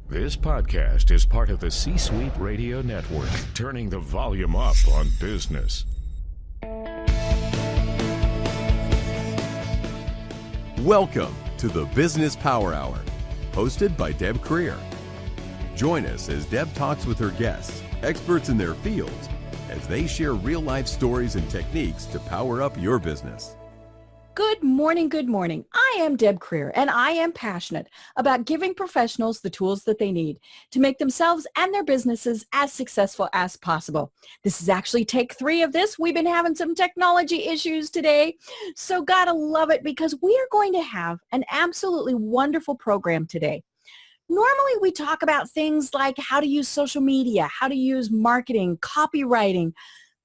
This podcast is part of the C-Suite Radio Network, turning the volume up on business. Welcome to the Business Power Hour, hosted by Deb Creer. Join us as Deb talks with her guests, experts in their fields, as they share real-life stories and techniques to power up your business. Good morning, good morning. I am Deb Creer, and I am passionate about giving professionals the tools that they need to make themselves and their businesses as successful as possible. This is actually take 3 of this. We've been having some technology issues today, so gotta love it because we are going to have an absolutely wonderful program today. Normally, we talk about things like how to use social media, how to use marketing, copywriting,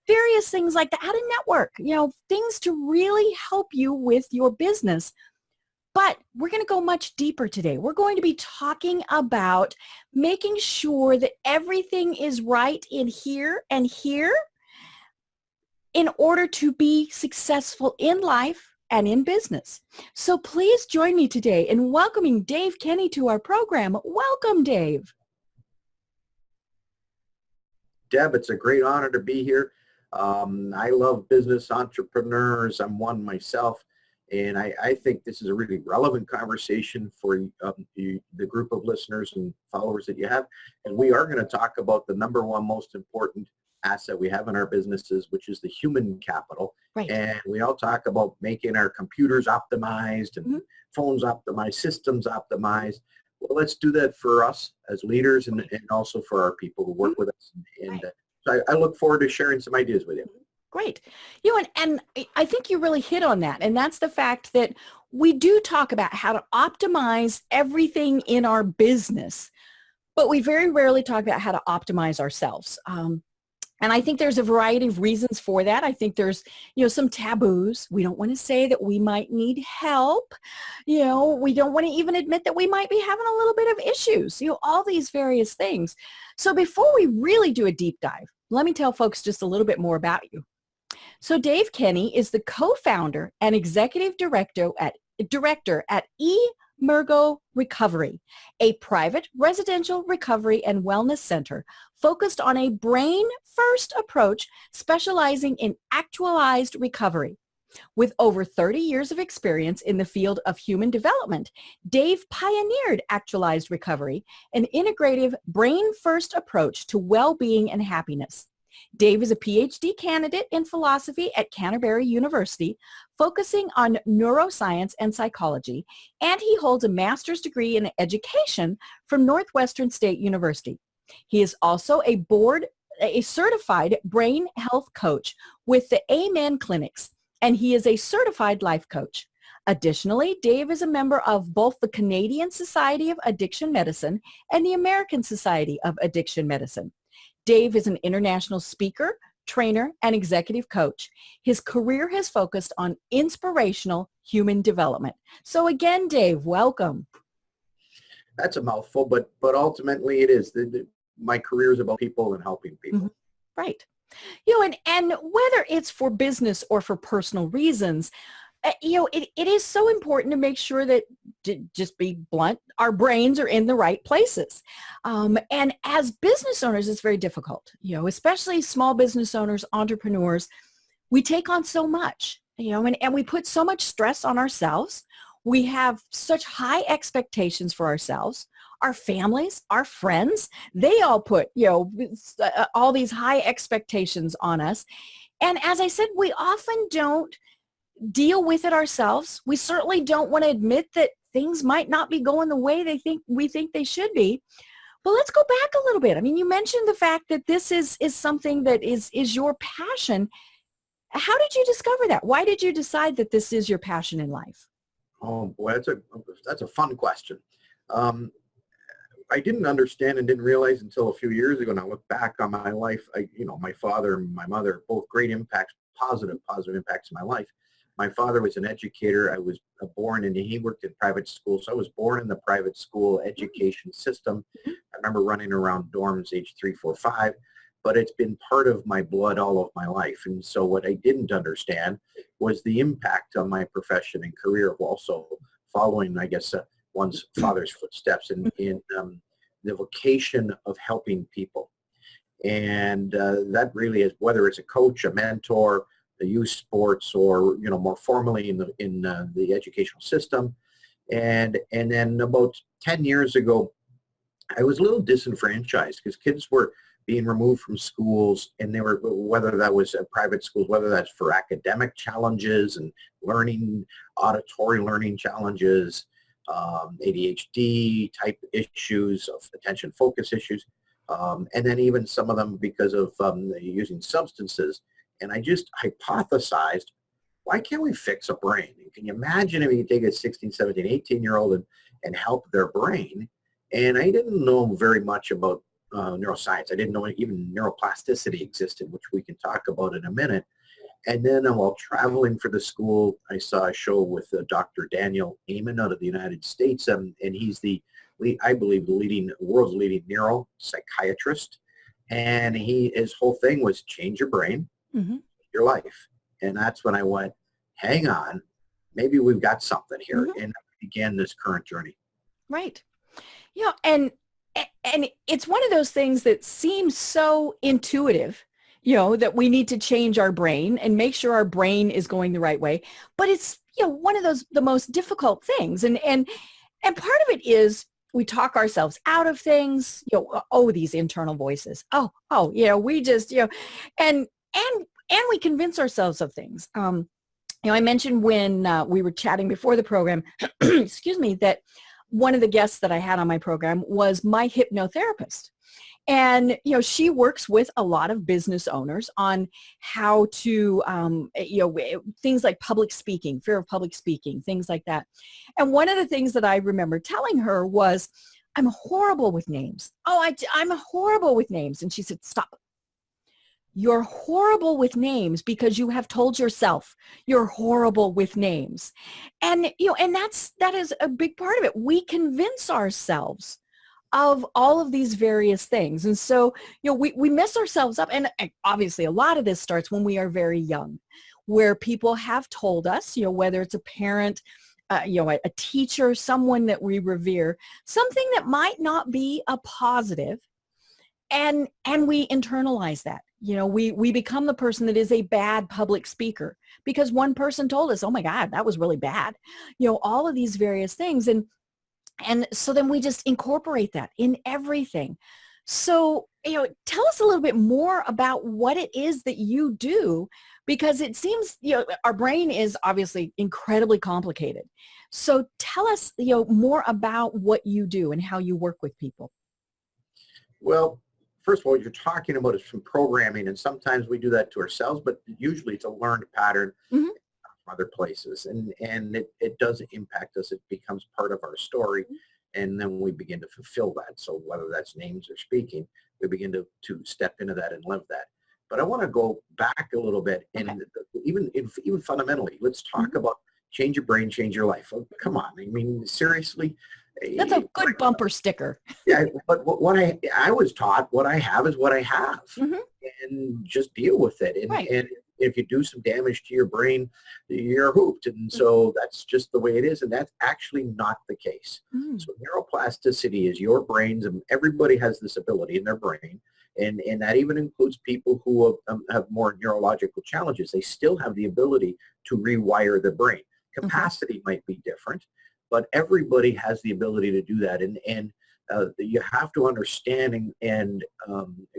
various things like that, how to network, things to really help you with your business. But we're going to go much deeper today. We're going to be talking about making sure that everything is right in here and here in order to be successful in life and in business. So please join me today in welcoming Dave Kenney to our program. Welcome, Dave. Deb, it's a great honor to be here. I love business entrepreneurs. I'm one myself, and I think this is a really relevant conversation for the group of listeners and followers that you have. And we are going to talk about the number one most important asset we have in our businesses, which is the human capital. Right. And we all talk about making our computers optimized and phones optimized, systems optimized. Well, let's do that for us as leaders and also for our people who work with us. And so I look forward to sharing some ideas with you. Great. And I think you really hit on that. And that's the fact that we do talk about how to optimize everything in our business, but we very rarely talk about how to optimize ourselves. And I think there's a variety of reasons for that. I think there's, some taboos. We don't want to say that we might need help. We don't want to even admit that we might be having a little bit of issues, all these various things. So before we really do a deep dive, let me tell folks just a little bit more about you. So Dave Kenney is the co-founder and executive director at Emergo Recovery, a private residential recovery and wellness center focused on a brain-first approach specializing in actualized recovery. With over 30 years of experience in the field of human development, Dave pioneered Actualized Recovery, an integrative brain-first approach to well-being and happiness. Dave is a PhD candidate in philosophy at Canterbury University, focusing on neuroscience and psychology, and he holds a master's degree in education from Northwestern State University. He is also a certified brain health coach with the AMEN clinics, and he is a certified life coach. Additionally, Dave is a member of both the Canadian Society of Addiction Medicine and the American Society of Addiction Medicine. Dave is an international speaker, trainer, and executive coach. His career has focused on inspirational human development. So again, Dave, welcome. That's a mouthful, but ultimately it is. My career is about people and helping people. Mm-hmm. Right. And whether it's for business or for personal reasons, it is so important to make sure that, to just be blunt, our brains are in the right places. And as business owners, it's very difficult, especially small business owners, entrepreneurs. We take on so much, and we put so much stress on ourselves. We have such high expectations for ourselves. Our families, our friends, they all put, all these high expectations on us. And as I said, we often don't deal with it ourselves. We certainly don't want to admit that things might not be going the way we think they should be. But let's go back a little bit. I mean, you mentioned the fact that this is something that is your passion. How did you discover that? Why did you decide that this is your passion in life? Oh boy, that's a fun question. I didn't understand and didn't realize until a few years ago, and I look back on my life, my father and my mother, both great impacts, positive impacts in my life. My father was an educator. I was born and he worked in private school. So I was born in the private school education system. I remember running around dorms age 3, 4, 5, but it's been part of my blood all of my life. And so what I didn't understand was the impact on my profession and career of also following, I guess, one's father's footsteps. And the vocation of helping people. And that really is, whether it's a coach, a mentor, the youth sports, or more formally in the educational system. And then about 10 years ago, I was a little disenfranchised because kids were being removed from schools, and they were, whether that was private schools, whether that's for academic challenges and auditory learning challenges, ADHD type issues, of attention focus issues, and then even some of them because of using substances. And I just hypothesized, why can't we fix a brain? And can you imagine if you take a 16, 17, 18-year-old and help their brain? And I didn't know very much about neuroscience. I didn't know even neuroplasticity existed, which we can talk about in a minute. And then while traveling for the school, I saw a show with Dr. Daniel Amen out of the United States, and he's I believe, the world's leading neuropsychiatrist. And his whole thing was change your brain, your life. And that's when I went, hang on, maybe we've got something here. And I began this current journey. Right. And it's one of those things that seems so intuitive, that we need to change our brain and make sure our brain is going the right way. But it's, one of the most difficult things. And part of it is we talk ourselves out of things, these internal voices. We just, and we convince ourselves of things. I mentioned when we were chatting before the program, excuse me, that one of the guests that I had on my program was my hypnotherapist. And, she works with a lot of business owners on how to, things like public speaking, fear of public speaking, things like that. And one of the things that I remember telling her was, I'm horrible with names. I'm horrible with names. And she said, stop. You're horrible with names because you have told yourself you're horrible with names. And, and that is a big part of it. We convince ourselves of all of these various things. And so, we mess ourselves up. And obviously a lot of this starts when we are very young, where people have told us, whether it's a parent, a teacher, someone that we revere, something that might not be a positive. And we internalize that. We become the person that is a bad public speaker because one person told us, oh my God, that was really bad. All of these various things. And so then we just incorporate that in everything. So, tell us a little bit more about what it is that you do, because it seems, our brain is obviously incredibly complicated. So tell us, more about what you do and how you work with people. Well, first of all, what you're talking about is from programming, and sometimes we do that to ourselves, but usually it's a learned pattern from other places, and it does impact us. It becomes part of our story, and then we begin to fulfill that. So whether that's names or speaking, we begin to step into that and live that. But I want to go back a little bit, and even fundamentally, let's talk about change your brain, change your life. Oh, come on, I mean, seriously. That's a good bumper sticker. Yeah, but what I was taught, what I have is what I have, and just deal with it. And if you do some damage to your brain, you're hooped. And so that's just the way it is. And that's actually not the case. So neuroplasticity is your brains, and everybody has this ability in their brain. And that even includes people who have more neurological challenges. They still have the ability to rewire their brain. Capacity might be different, but everybody has the ability to do that. And you have to understand and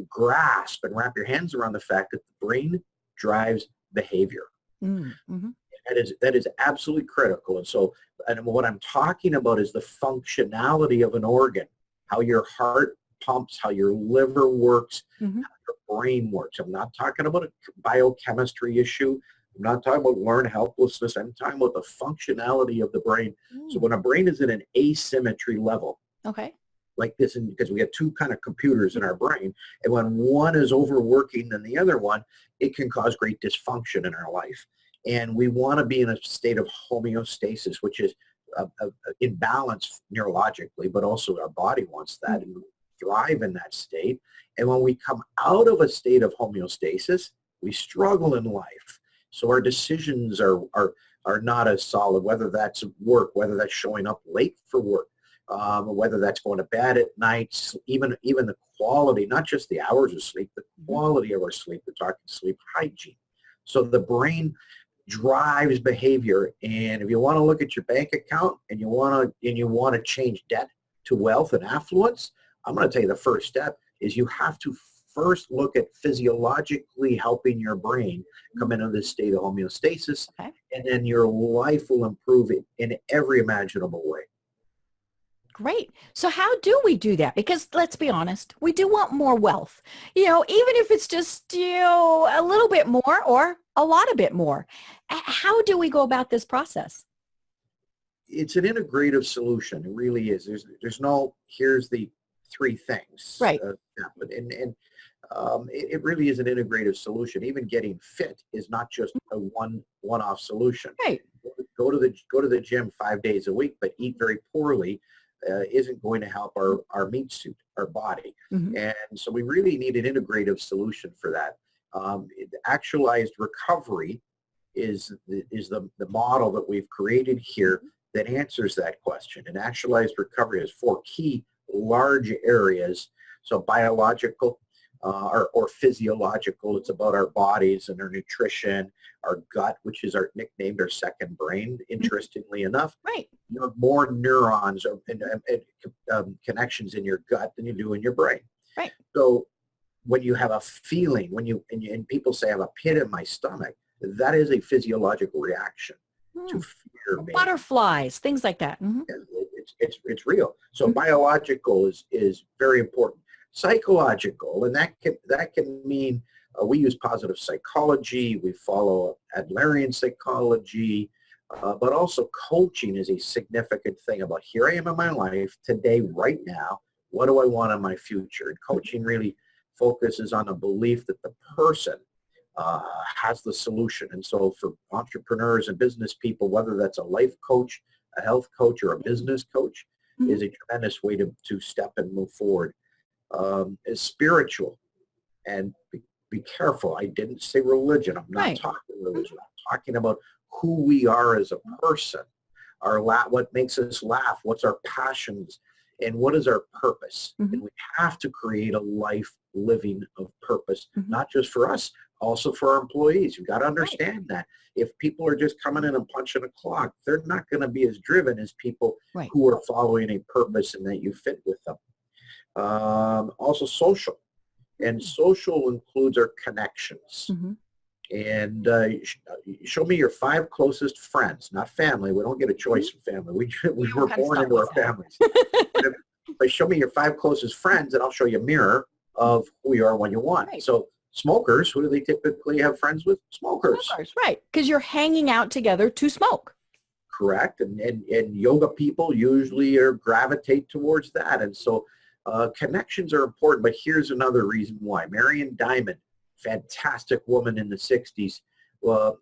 grasp and wrap your hands around the fact that the brain drives behavior. That is absolutely critical. And so, and what I'm talking about is the functionality of an organ, how your heart pumps, how your liver works, how your brain works. I'm not talking about a biochemistry issue. I'm not talking about learned helplessness. I'm talking about the functionality of the brain. So when a brain is in an asymmetry level, like this, because we have two kind of computers in our brain, and when one is overworking than the other one, it can cause great dysfunction in our life. And we want to be in a state of homeostasis, which is in balance neurologically, but also our body wants that, and we thrive in that state. And when we come out of a state of homeostasis, we struggle in life. So our decisions are not as solid, whether that's work, whether that's showing up late for work, whether that's going to bed at night, even the quality, not just the hours of sleep, the quality of our sleep. We're talking sleep hygiene. So the brain drives behavior, and if you want to look at your bank account and you want to change debt to wealth and affluence, I'm going to tell you the first step is you have to first look at physiologically helping your brain come into this state of homeostasis, and then your life will improve in every imaginable way. Great. So how do we do that? Because let's be honest, we do want more wealth, even if it's just, a little bit more or a lot of bit more. How do we go about this process? It's an integrative solution. It really is. There's no, here's the three things. Right. It really is an integrative solution. Even getting fit is not just a one-off solution. Right. Go to the gym 5 days a week, but eat very poorly isn't going to help our meat suit, our body. And so we really need an integrative solution for that. Actualized recovery is the model that we've created here that answers that question. And actualized recovery has 4 key large areas. So biological or physiological, it's about our bodies and our nutrition, our gut, which is nicknamed our second brain, interestingly enough. Right. You have more neurons and connections in your gut than you do in your brain. Right. So when you have a feeling, and people say I have a pit in my stomach, that is a physiological reaction to fear. Butterflies, things like that. It's real. So biological is very important. Psychological, and that can mean we use positive psychology. We follow Adlerian psychology, but also coaching is a significant thing about here I am in my life today, right now. What do I want in my future? And coaching really focuses on the belief that the person has the solution. And so for entrepreneurs and business people, whether that's a life coach, a health coach, or a business coach, is a tremendous way to step and move forward. Is spiritual, and be careful. I didn't say religion. I'm not talking religion. I'm talking about who we are as a person, what makes us laugh, what's our passions, and what is our purpose. And we have to create a life living of purpose, not just for us, also for our employees. You've got to understand that. If people are just coming in and punching a clock, they're not going to be as driven as people who are following a purpose and that you fit with them. Also social, and social includes our connections. And show me your 5 closest friends, not family. We don't get a choice in family. We were born into our families. But show me your 5 closest friends, and I'll show you a mirror of who you are when you want. So smokers, who do they typically have friends with? Smokers. Right, because you're hanging out together to smoke. Correct, and yoga people usually gravitate towards that, and so connections are important. But here's another reason why. Marion Diamond, fantastic woman in the 60s. Well,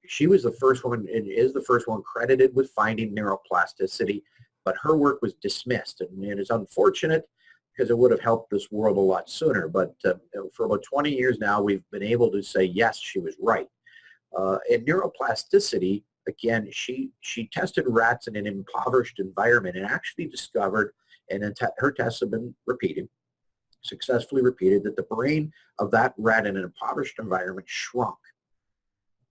she was the first woman and is the first one credited with finding neuroplasticity, but her work was dismissed, and it is unfortunate because it would have helped this world a lot sooner. But for about 20 years now, we've been able to say, yes, she was right. And neuroplasticity, again, she tested rats in an impoverished environment and actually discovered, and then her tests have been successfully repeated, that the brain of that rat in an impoverished environment shrunk.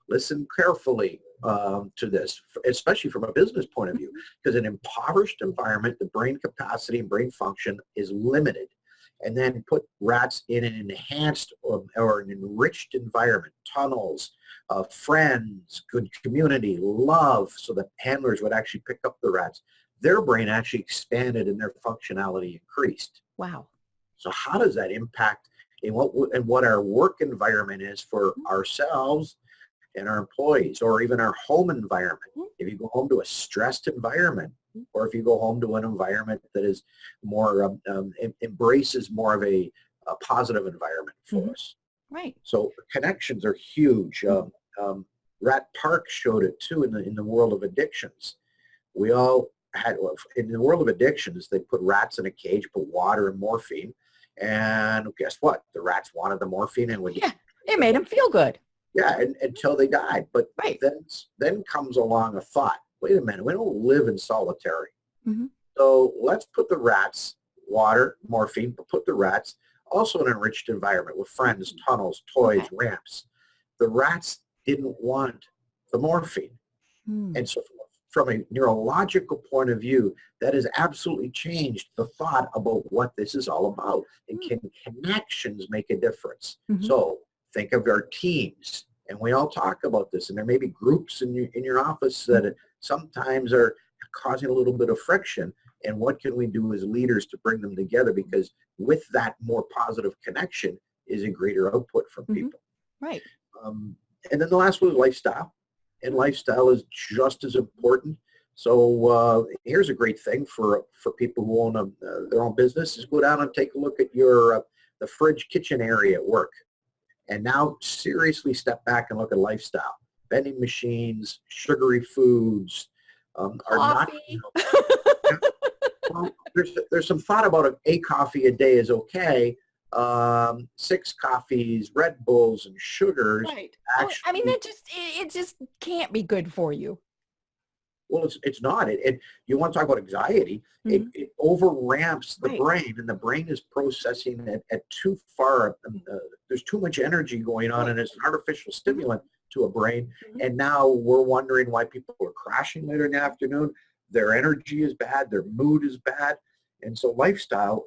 Listen carefully to this, especially from a business point of view, because in an impoverished environment, the brain capacity and brain function is limited. And then put rats in an enhanced or an enriched environment, tunnels, friends, good community, love, so that handlers would actually pick up the rats. Their brain actually expanded and their functionality increased. Wow. So how does that impact in what our work environment is for ourselves and our employees, or even our home environment? If you go home to a stressed environment, or if you go home to an environment that is more embraces more of a positive environment for us. Right. So connections are huge. Rat Park showed it too in the world of addictions. We all had, in the world of addictions, they put rats in a cage, put water and morphine, and guess what? The rats wanted the morphine, and it made them feel good. Yeah, until they died. But then comes along a thought. Wait a minute, we don't live in solitary. So let's put the rats, water, morphine, but put the rats also in an enriched environment with friends, tunnels, toys, ramps. The rats didn't want the morphine. And so from a neurological point of view, that has absolutely changed the thought about what this is all about. And can connections make a difference? So think of our teams, and we all talk about this, and there may be groups in your office that sometimes are causing a little bit of friction. And what can we do as leaders to bring them together? Because with that more positive connection is a greater output from people. Right. And then the last one is lifestyle. And lifestyle is just as important. So here's a great thing for people who own their own business is go down and take a look at your the fridge kitchen area at work. And now seriously step back and look at lifestyle. Vending machines, sugary foods are not. Well, there's some thought about a coffee a day is okay. 6 coffees, Red Bulls, and sugars. Right. Actually, I mean, it just can't be good for you. Well, it's not. You want to talk about anxiety? It overramps the brain, and the brain is processing it at too far. There's too much energy going on, and it's an artificial stimulant to a brain. And now we're wondering why people are crashing later in the afternoon. Their energy is bad. Their mood is bad. And so lifestyle,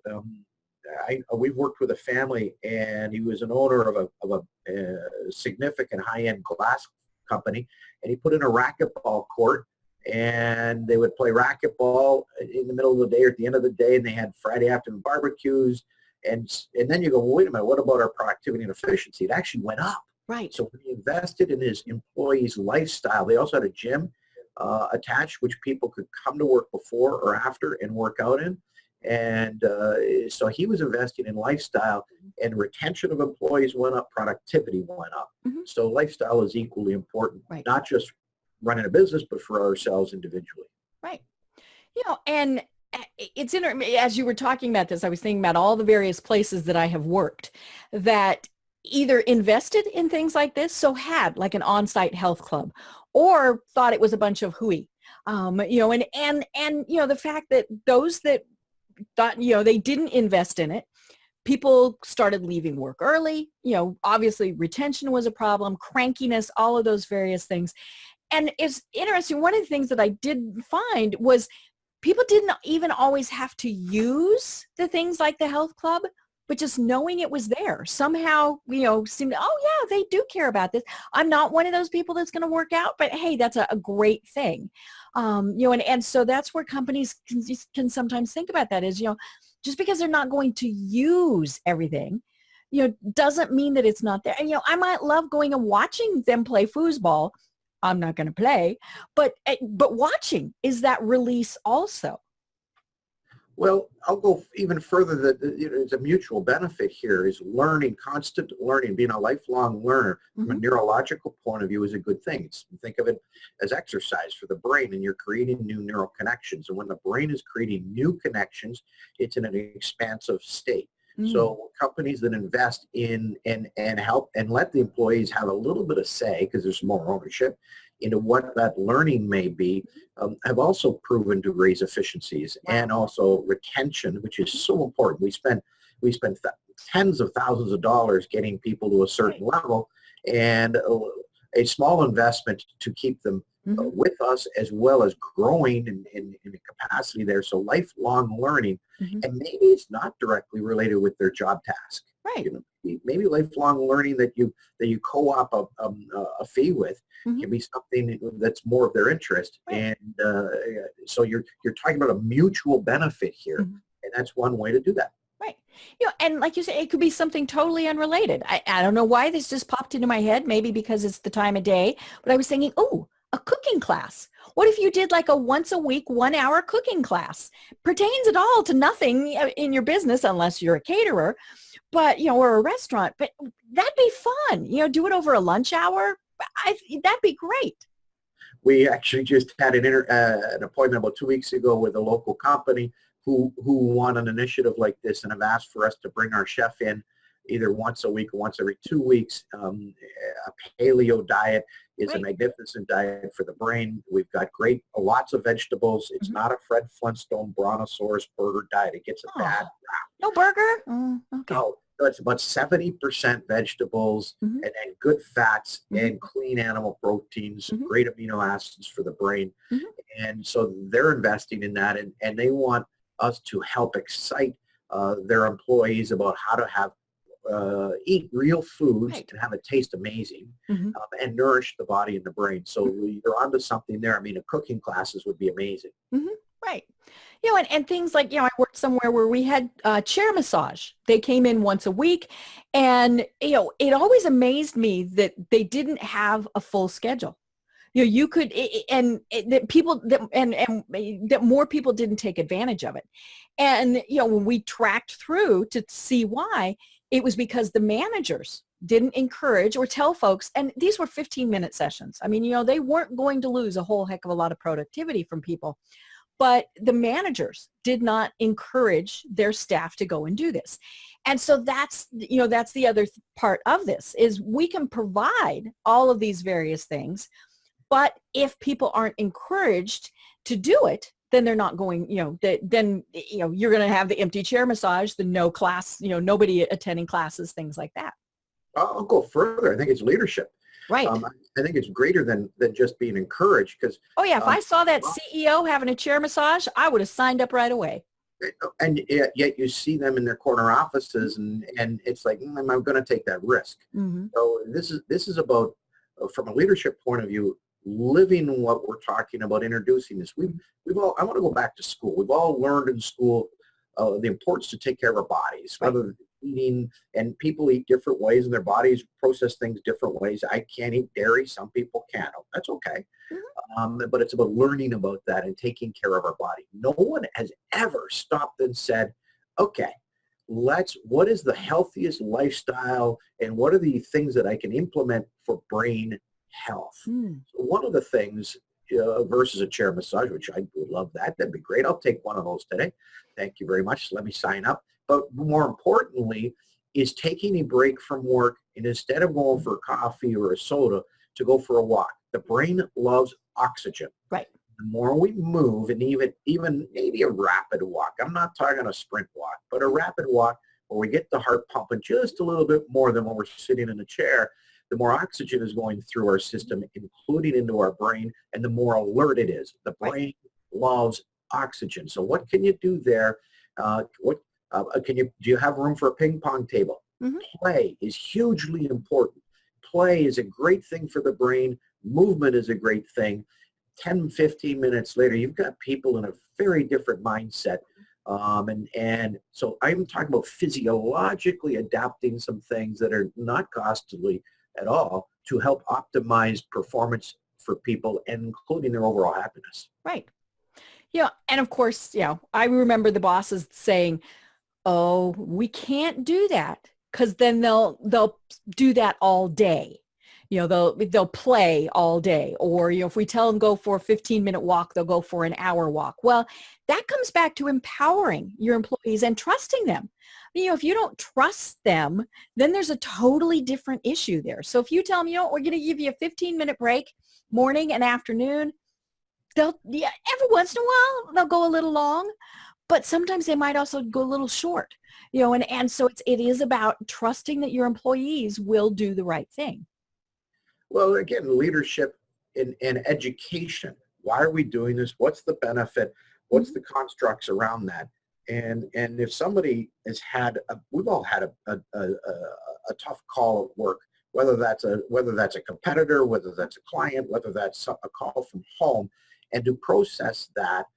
we've worked with a family, and he was an owner of a significant high-end glass company, and he put in a racquetball court, and they would play racquetball in the middle of the day or at the end of the day, and they had Friday afternoon barbecues. And then you go, well, wait a minute, what about our productivity and efficiency? It actually went up. Right. So when he invested in his employees' lifestyle, they also had a gym attached, which people could come to work before or after and work out in. And so he was investing in lifestyle, and retention of employees went up, productivity went up. So lifestyle is equally important, not just running a business, but for ourselves individually. Right. And it's as you were talking about this, I was thinking about all the various places that I have worked that either invested in things like this, so had like an on-site health club, or thought it was a bunch of hooey. And the fact that those that thought, they didn't invest in it, people started leaving work early. Obviously retention was a problem, crankiness, all of those various things. And it's interesting. One of the things that I did find was people didn't even always have to use the things like the health club, but just knowing it was there somehow, seemed, oh yeah, they do care about this. I'm not one of those people that's going to work out, but hey, that's a great thing. And so that's where companies can sometimes think about that is, just because they're not going to use everything, doesn't mean that it's not there. And, I might love going and watching them play foosball. I'm not going to play, but watching is that release also. Well, I'll go even further that there's a mutual benefit here is learning, constant learning, being a lifelong learner from a neurological point of view is a good thing. Think of it as exercise for the brain, and you're creating new neural connections. And when the brain is creating new connections, it's in an expansive state. So companies that invest in and help and let the employees have a little bit of say, because there's more ownership into what that learning may be, have also proven to raise efficiencies and also retention, which is so important. We spend tens of thousands of dollars getting people to a certain level, and a small investment to keep them with us, as well as growing in the capacity there. So lifelong learning, and maybe it's not directly related with their job task. Right. Maybe lifelong learning that you co-op a fee with can be something that's more of their interest. And so you're talking about a mutual benefit here, and that's one way to do that. Right. And like you say, it could be something totally unrelated. I don't know why this just popped into my head, maybe because it's the time of day, but I was thinking, a cooking class. What if you did like a once a week, 1 hour cooking class? Pertains at all to nothing in your business unless you're a caterer, but, or a restaurant, but that'd be fun. Do it over a lunch hour. That'd be great. We actually just had an appointment about 2 weeks ago with a local company who won an initiative like this and have asked for us to bring our chef in either once a week or once every 2 weeks. A paleo diet is a magnificent diet for the brain. We've got lots of vegetables. It's not a Fred Flintstone Brontosaurus burger diet. It gets a bad rap. No burger? Okay. No, it's about 70% vegetables and then good fats and clean animal proteins, great amino acids for the brain. And so they're investing in that, and they want us to help excite their employees about how to have eat real foods and have it taste amazing and nourish the body and the brain. So you're onto something there. I mean, cooking classes would be amazing. Right. You know, and things like, I worked somewhere where we had chair massage. They came in once a week, and, it always amazed me that they didn't have a full schedule. You could, that more people didn't take advantage of it. And, when we tracked through to see why, it was because the managers didn't encourage or tell folks, and these were 15-minute sessions. I mean, they weren't going to lose a whole heck of a lot of productivity from people, but the managers did not encourage their staff to go and do this. And so that's the other part of this, is we can provide all of these various things, but if people aren't encouraged to do it, then they're not going, then you're going to have the empty chair massage, the no class, nobody attending classes, things like that. I'll go further. I think it's leadership. Right. I think it's greater than just being encouraged, because. Oh yeah, if I saw that CEO having a chair massage, I would have signed up right away. And yet you see them in their corner offices, and it's like, am I going to take that risk? So this is about, from a leadership point of view, living what we're talking about, introducing this. I want to go back to school. We've all learned in school the importance to take care of our bodies, whether eating, and people eat different ways and their bodies process things different ways. I can't eat dairy. Some people can. That's okay. But it's about learning about that and taking care of our body. No one has ever stopped and said, okay, what is the healthiest lifestyle, and what are the things that I can implement for brain health? So one of the things versus a chair massage, which I would love that'd be great. I'll take one of those today. Thank you very much. Let me sign up. But more importantly is taking a break from work, and instead of going for coffee or a soda, to go for a walk. The brain loves oxygen. Right. The more we move, and even maybe a rapid walk, I'm not talking a sprint walk, but a rapid walk where we get the heart pumping just a little bit more than when we're sitting in a chair, the more oxygen is going through our system, including into our brain, and the more alert it is. The brain loves oxygen. So what can you do there? Do you have room for a ping pong table? Play is hugely important. Play is a great thing for the brain. Movement is a great thing. 10, 15 minutes later, you've got people in a very different mindset. And so I'm talking about physiologically adapting some things that are not costly at all to help optimize performance for people, and including their overall happiness. Right. Yeah. And of course, I remember the bosses saying, oh, we can't do that, because then they'll do that all day. They'll play all day, or, if we tell them go for a 15-minute walk, they'll go for an hour walk. Well, that comes back to empowering your employees and trusting them. If you don't trust them, then there's a totally different issue there. So if you tell them, we're going to give you a 15-minute break, morning and afternoon, every once in a while, they'll go a little long, but sometimes they might also go a little short, and so it is about trusting that your employees will do the right thing. Well, again, leadership and education. Why are we doing this? What's the benefit? What's the constructs around that? And if somebody has we've all had a tough call at work, whether that's a competitor, whether that's a client, whether that's a call from home, and to process that,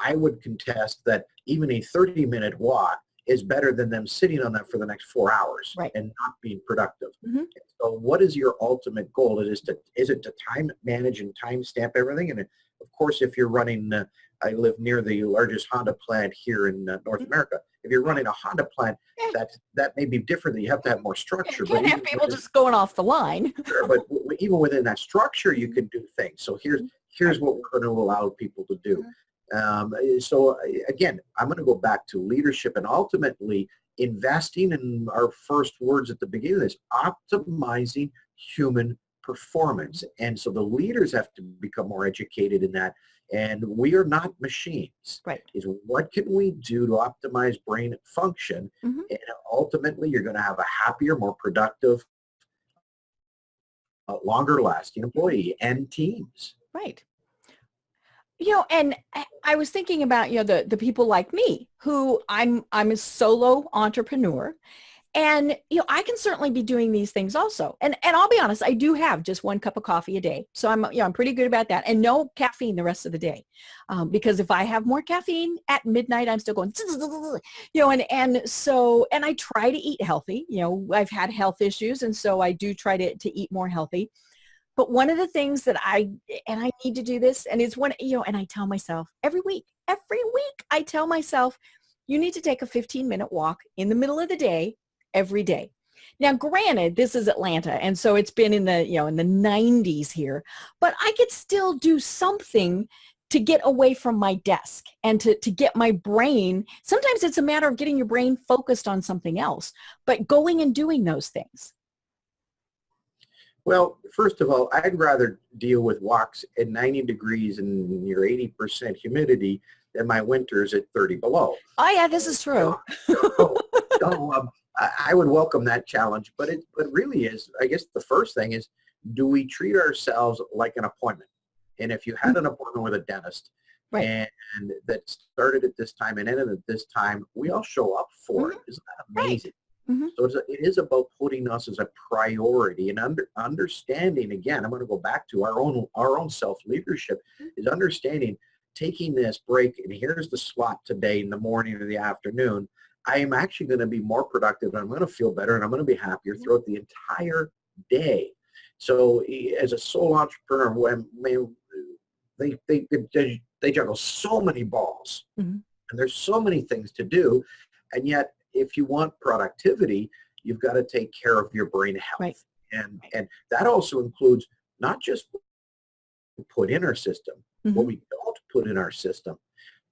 I would contest that even a 30-minute walk is better than them sitting on that for the next 4 hours and not being productive. So what is your ultimate goal? Is it to time manage and time stamp everything? And of course, if you're running, I live near the largest Honda plant here in North America. If you're running a Honda plant, that may be different. You have to have more structure. You can't have people just going off the line. Sure, but even within that structure, you can do things. So here's what we're going to allow people to do. So again, I'm going to go back to leadership, and ultimately investing in our first words at the beginning of this, optimizing human performance. And so the leaders have to become more educated in that. And we are not machines. Right. Is what can we do to optimize brain function? Mm-hmm. And ultimately, you're going to have a happier, more productive, longer lasting employee and teams. Right. And I was thinking about, the people like me who I'm a solo entrepreneur. And, I can certainly be doing these things also. And I'll be honest, I do have just 1 cup of coffee a day. So I'm pretty good about that, and no caffeine the rest of the day. Because if I have more caffeine at midnight, I'm still going, and I try to eat healthy. I've had health issues. And so I do try to eat more healthy. But one of the things that I need to do this, and it's and I tell myself every week I tell myself, you need to take a 15-minute walk in the middle of the day, every day. Now, granted, this is Atlanta, and so it's been in the, in the 90s here, but I could still do something to get away from my desk and to get my brain. Sometimes it's a matter of getting your brain focused on something else, but going and doing those things. Well, first of all, I'd rather deal with walks at 90 degrees and your 80% humidity than my winters at 30 below. Oh, yeah, this is true. I would welcome that challenge, but it really is, I guess the first thing is, do we treat ourselves like an appointment? And if you had an appointment with a dentist, right, and that started at this time and ended at this time, we all show up for it. Isn't that amazing? Right. Mm-hmm. So it is about putting us as a priority and understanding, again, I'm going to go back to our own self-leadership, is understanding, taking this break, and here's the slot today in the morning or the afternoon. I am actually going to be more productive, and I'm going to feel better, and I'm going to be happier throughout the entire day. So as a sole entrepreneur, when they juggle so many balls, and there's so many things to do, and yet if you want productivity, you've got to take care of your brain health. Right. And that also includes not just what we put in our system, what we don't put in our system.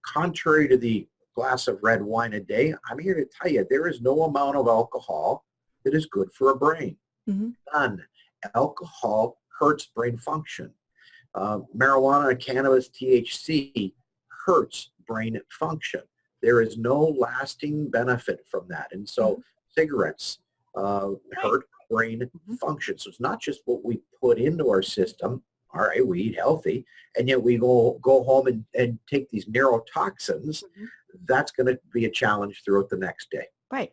Contrary to the glass of red wine a day, I'm here to tell you, there is no amount of alcohol that is good for a brain. None. Alcohol hurts brain function. Marijuana, cannabis, THC hurts brain function. There is no lasting benefit from that. And so cigarettes hurt brain function. So it's not just what we put into our system. All right, we eat healthy, and yet we go home and take these neurotoxins. That's going to be a challenge throughout the next day. Right.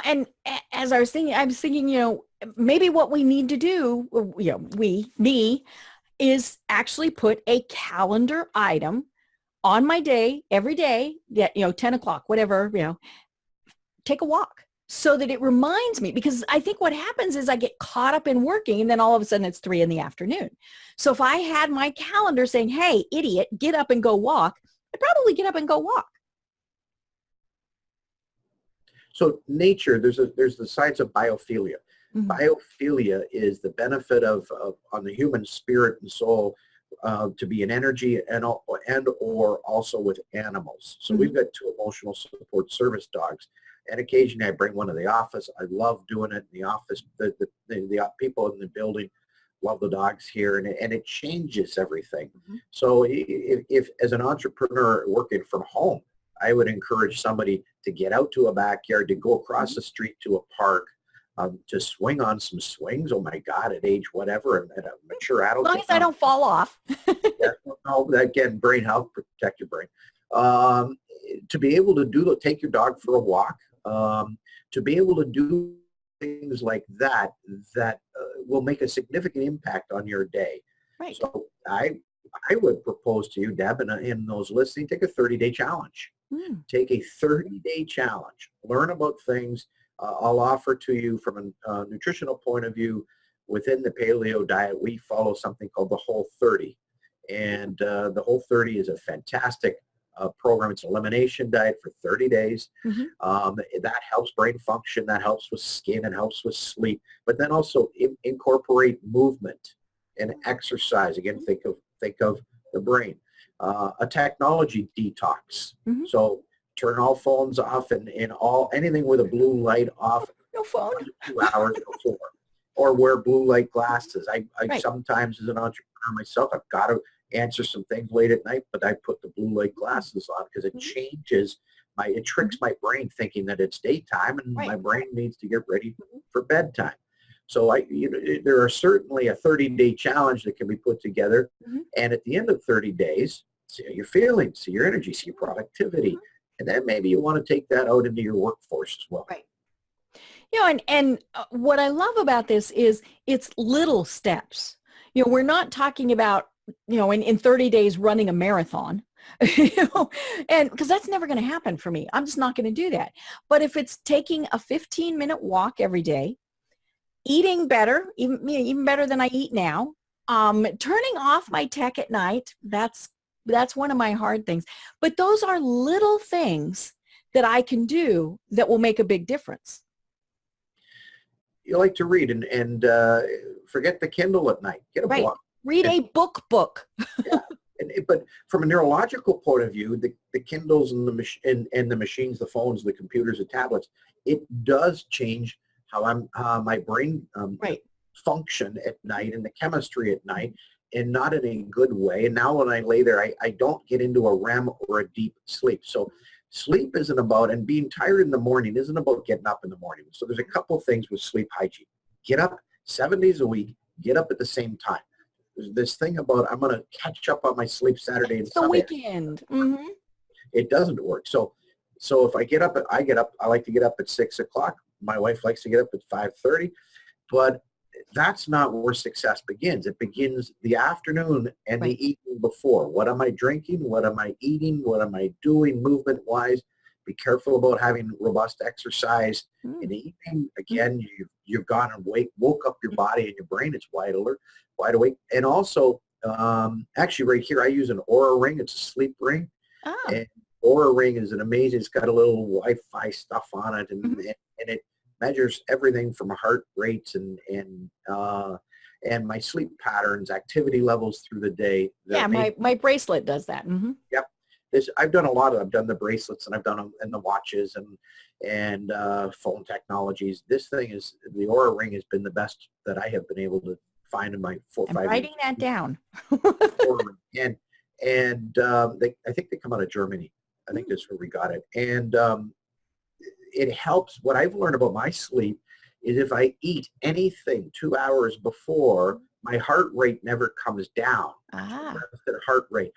And as I was thinking, maybe what we need to do, me, is actually put a calendar item on my day, every day, 10 o'clock, whatever, take a walk so that it reminds me, because I think what happens is I get caught up in working, and then all of a sudden it's 3 p.m. So if I had my calendar saying, hey, idiot, get up and go walk, I'd probably get up and go walk. So nature, there's the science of biophilia. Biophilia is the benefit of on the human spirit and soul to be an energy and or also with animals. So we've got 2 emotional support service dogs, and occasionally I bring one to the office. I love doing it in the office. The people in the building love the dogs here, and it changes everything. So if as an entrepreneur working from home, I would encourage somebody to get out to a backyard, to go across the street to a park, to swing on some swings. Oh my God, at age whatever, and a mature adult. As long as I don't fall off. Again, brain health, protect your brain. To be able to take your dog for a walk, to be able to do things like that will make a significant impact on your day. Right. So I would propose to you, Deb, and those listening, take a 30-day challenge. Take a 30-day challenge. Learn about things. I'll offer to you from a nutritional point of view, within the paleo diet, we follow something called the Whole 30. And the Whole 30 is a fantastic program. It's an elimination diet for 30 days. That helps brain function. That helps with skin. It helps with sleep. But then also incorporate movement and exercise. Again, think of the brain. A technology detox. So turn all phones off and anything with a blue light off. No phone. 1 to 2 hours before. Or wear blue light glasses. I Right. sometimes as an entrepreneur myself, I've got to answer some things late at night, but I put the blue light glasses on because it changes it tricks my brain thinking that it's daytime and Right. my brain needs to get ready for bedtime. So there are certainly a 30-day challenge that can be put together. And at the end of 30 days, see your feelings, see your energy, see your productivity. And then maybe you want to take that out into your workforce as well. Right. And what I love about this is it's little steps. We're not talking about, in 30 days running a marathon, and because that's never going to happen for me. I'm just not going to do that. But if it's taking a 15-minute walk every day, eating better, even better than I eat now, turning off my tech at night, that's one of my hard things. But those are little things that I can do that will make a big difference. You like to read and forget the Kindle at night. Get a book. Read a book. Yeah. But from a neurological point of view, the Kindles and the machines, the phones, the computers, the tablets, it does change how my brain function at night and the chemistry at night, and not in a good way. And now when I lay there, I don't get into a REM or a deep sleep. So sleep isn't about, and being tired in the morning isn't about getting up in the morning. So there's a couple things with sleep hygiene. Get up 7 days a week, get up at the same time. There's this thing about I'm going to catch up on my sleep Saturday and Sunday. The weekend. It doesn't work. So if I get up, I like to get up at 6 o'clock. My wife likes to get up at 5:30, but that's not where success begins. It begins the afternoon and the evening before. What am I drinking? What am I eating? What am I doing movement-wise? Be careful about having robust exercise in the evening. Again, you've gone and woke up your body and your brain. It's wide alert, wide awake. And also, actually right here, I use an Aura ring. It's a sleep ring. Oh. And Aura ring is an amazing, it's got a little Wi-Fi stuff on it, and it measures everything from heart rates and my sleep patterns, activity levels through the day. Yeah, my bracelet does that. Yep. I've done a lot of, I've done the bracelets and I've done them and the watches and phone technologies. This thing is, the Aura ring has been the best that I have been able to find in my 4 or 5 years. I'm writing that down. I think they come out of Germany. I think that's where we got it. And it helps. What I've learned about my sleep is if I eat anything 2 hours before, my heart rate never comes down. The heart rate,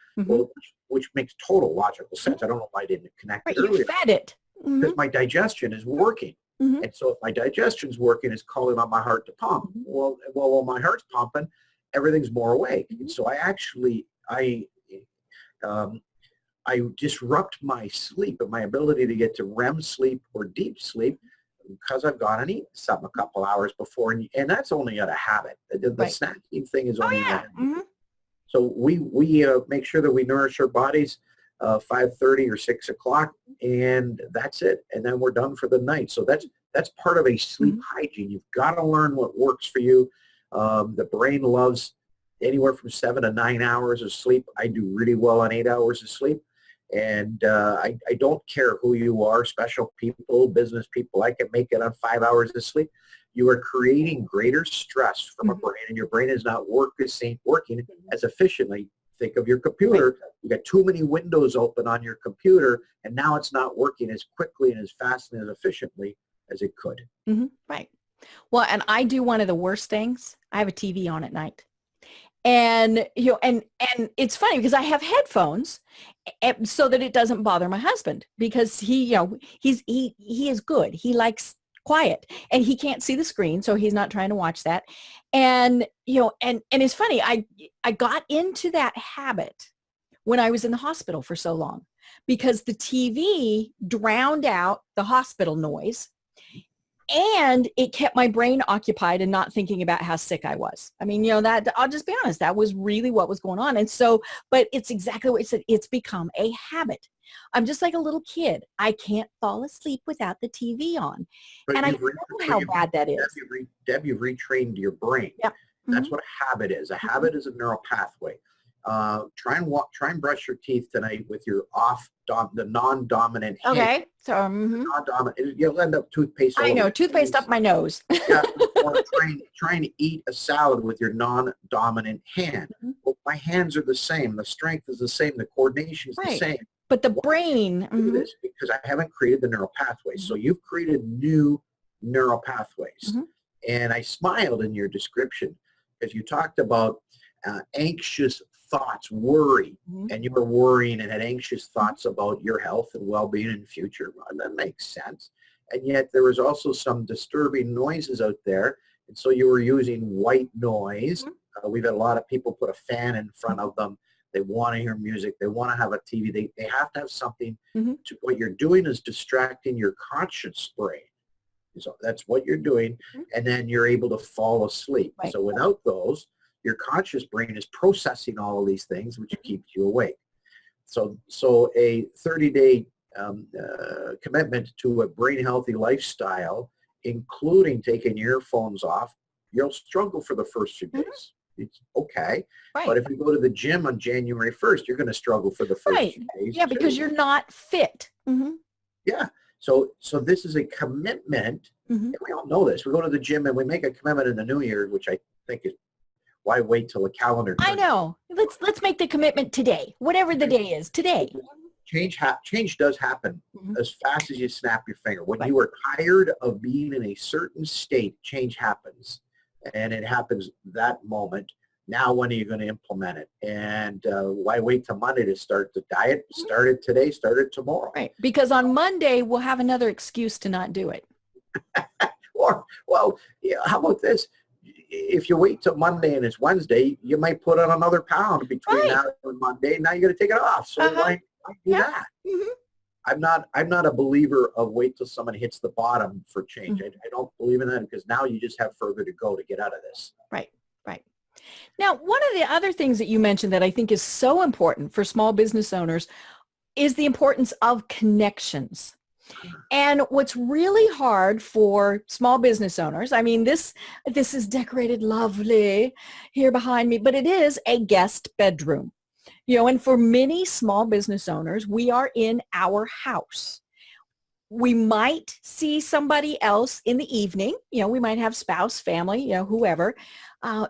which makes total logical sense. I don't know why I didn't connect it earlier. You fed it. Because my digestion is working. And so if my digestion's working, it's calling on my heart to pump. Well, when my heart's pumping, everything's more awake. And so I disrupt my sleep and my ability to get to REM sleep or deep sleep because I've gone and eaten something a couple hours before, and that's only out of habit. The snacking thing is only out of habit. So we make sure that we nourish our bodies 5:30 or 6 o'clock, and that's it. And then we're done for the night. So that's part of a sleep hygiene. You've got to learn what works for you. The brain loves anywhere from 7 to 9 hours of sleep. I do really well on 8 hours of sleep. And I don't care who you are, special people, business people, I can make it on 5 hours of sleep. You are creating greater stress from a brain, and your brain is not working as efficiently. Think of your computer. You got too many windows open on your computer, and now it's not working as quickly and as fast and as efficiently as it could. Right. Well, and I do one of the worst things. I have a TV on at night. And, and it's funny because I have headphones so that it doesn't bother my husband, because he is good. He likes quiet and he can't see the screen. So he's not trying to watch that. And, and it's funny. I got into that habit when I was in the hospital for so long, because the TV drowned out the hospital noise. And it kept my brain occupied and not thinking about how sick I was. I mean, that I'll just be honest, that was really what was going on. And so, but it's exactly what you said. It's become a habit. I'm just like a little kid. I can't fall asleep without the TV on. But and I know how bad that is. Deb, you've retrained your brain. Yep. That's what a habit is. A habit is a neural pathway. Try and brush your teeth tonight with your the non-dominant hand. Okay. So, Non-dominant. You'll end up toothpaste. I know, toothpaste up my nose. Yeah, or trying to eat a salad with your non-dominant hand. Well, my hands are the same. The strength is the same. The coordination is the same. But the brain. This because I haven't created the neural pathways. So you've created new neural pathways. And I smiled in your description because you talked about anxious thoughts, worry, and you were worrying and had anxious thoughts about your health and well-being in the future. Well, that makes sense. And yet there was also some disturbing noises out there. And so you were using white noise. We've had a lot of people put a fan in front of them. They want to hear music. They want to have a TV. They have to have something. What you're doing is distracting your conscious brain. So that's what you're doing. And then you're able to fall asleep. So without those, your conscious brain is processing all of these things, which keeps you awake. So a 30-day commitment to a brain healthy lifestyle, including taking your earphones off, you'll struggle for the first few days. It's okay. But if you go to the gym on January 1st, you're going to struggle for the first few days. Yeah, because you're not fit. Yeah. So this is a commitment. And we all know this. We go to the gym and we make a commitment in the new year, which I think is why wait till the calendar turns? I know. Let's make the commitment today, whatever the day is today. Change does happen as fast as you snap your finger. When you are tired of being in a certain state, change happens, and it happens that moment. Now, when are you going to implement it? And why wait till Monday to start the diet? Start it today. Start it tomorrow. Right, because on Monday we'll have another excuse to not do it. Well, how about this? If you wait till Monday and it's Wednesday, you might put on another pound between now and Monday. Now you're going to take it off. So why do that? I'm not a believer of wait till someone hits the bottom for change. I don't believe in that because now you just have further to go to get out of this. Right. Now, one of the other things that you mentioned that I think is so important for small business owners is the importance of connections. And what's really hard for small business owners, I mean, this is decorated lovely here behind me, but it is a guest bedroom. And for many small business owners, we are in our house. We might see somebody else in the evening. We might have spouse, family, whoever.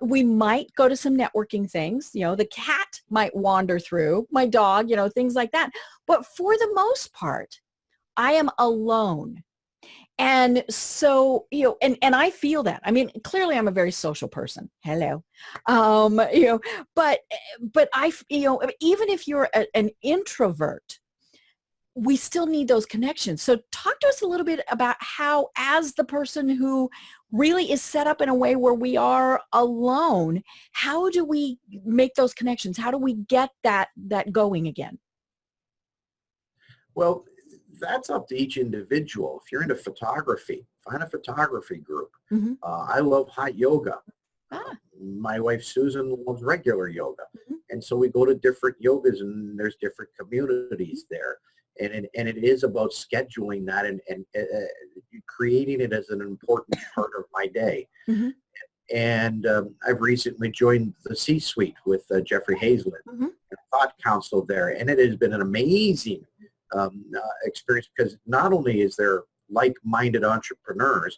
We might go to some networking things. The cat might wander through, my dog, things like that. But for the most part, I am alone. And so, and I feel that. I mean, clearly I'm a very social person. Hello. But I, even if you're an introvert, we still need those connections. So talk to us a little bit about how, as the person who really is set up in a way where we are alone, how do we make those connections? How do we get that going again? Well, that's up to each individual. If you're into photography, find a photography group. I love hot yoga. My wife Susan loves regular yoga. And so we go to different yogas and there's different communities there. And it is about scheduling that and creating it as an important part of my day. And I've recently joined the C-suite with Jeffrey Hazlett, and Thought Council there. And it has been an amazing experience because not only is there like-minded entrepreneurs,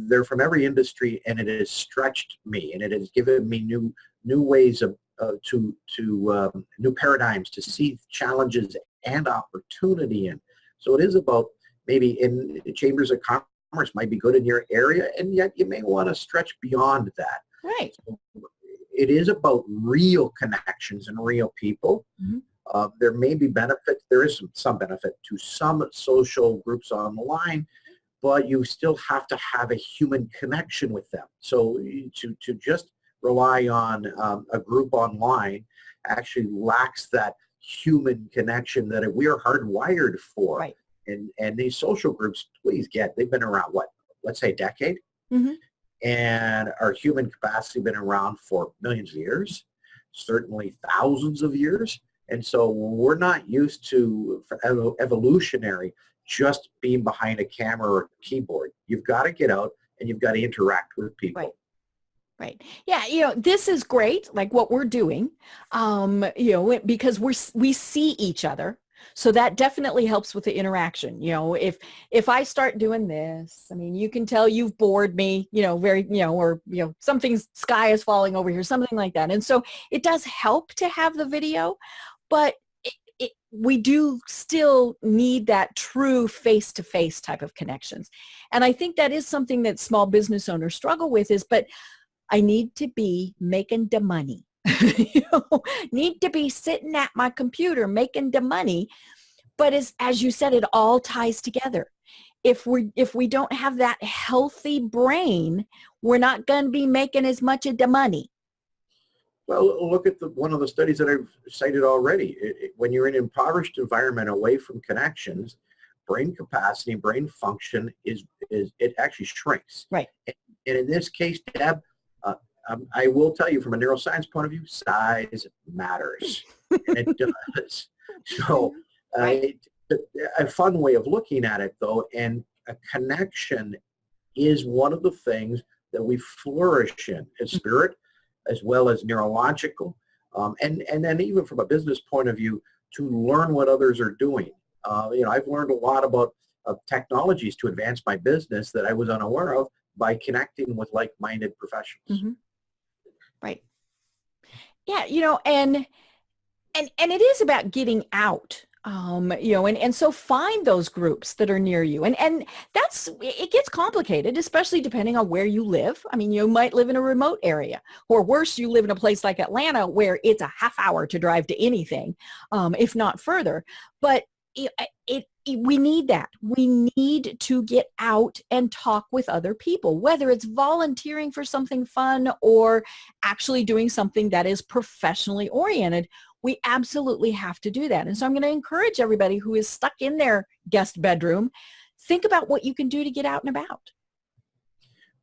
they're from every industry, and it has stretched me, and it has given me new ways of new paradigms to see challenges and opportunity in. So it is about maybe in chambers of commerce might be good in your area, and yet you may want to stretch beyond that. Right. So it is about real connections and real people. There may be benefit. There is some benefit to some social groups online, but you still have to have a human connection with them. So to just rely on a group online actually lacks that human connection that we are hardwired for. Right. And these social groups, they've been around, let's say a decade? And our human capacity been around for millions of years, certainly thousands of years. And so we're not used to, evolutionary, just being behind a camera or a keyboard. You've got to get out and you've got to interact with people. Right. Yeah. This is great, like what we're doing, because we see each other. So that definitely helps with the interaction. If I start doing this, I mean, you can tell you've bored me, or, something's sky is falling over here, something like that. And so it does help to have the video, but we do still need that true face-to-face type of connections. And I think that is something that small business owners struggle with but I need to be making the money. Need to be sitting at my computer making the money. But as you said, it all ties together. If we don't have that healthy brain, we're not going to be making as much of the money. Well, look at one of the studies that I've cited already. When you're in an impoverished environment away from connections, brain capacity, brain function it actually shrinks. Right. And in this case, Deb, I will tell you from a neuroscience point of view, size matters. And it does. So a fun way of looking at it, though, and a connection is one of the things that we flourish in as spirit, as well as neurological. And then even from a business point of view, to learn what others are doing. I've learned a lot about technologies to advance my business that I was unaware of by connecting with like-minded professionals. Mm-hmm. Right. Yeah, and it is about getting out, and so find those groups that are near you. And it gets complicated, especially depending on where you live. I mean, you might live in a remote area, or worse, you live in a place like Atlanta where it's a half hour to drive to anything, if not further. But we need that. We need to get out and talk with other people, whether it's volunteering for something fun or actually doing something that is professionally oriented. We absolutely have to do that. And so I'm going to encourage everybody who is stuck in their guest bedroom, think about what you can do to get out and about.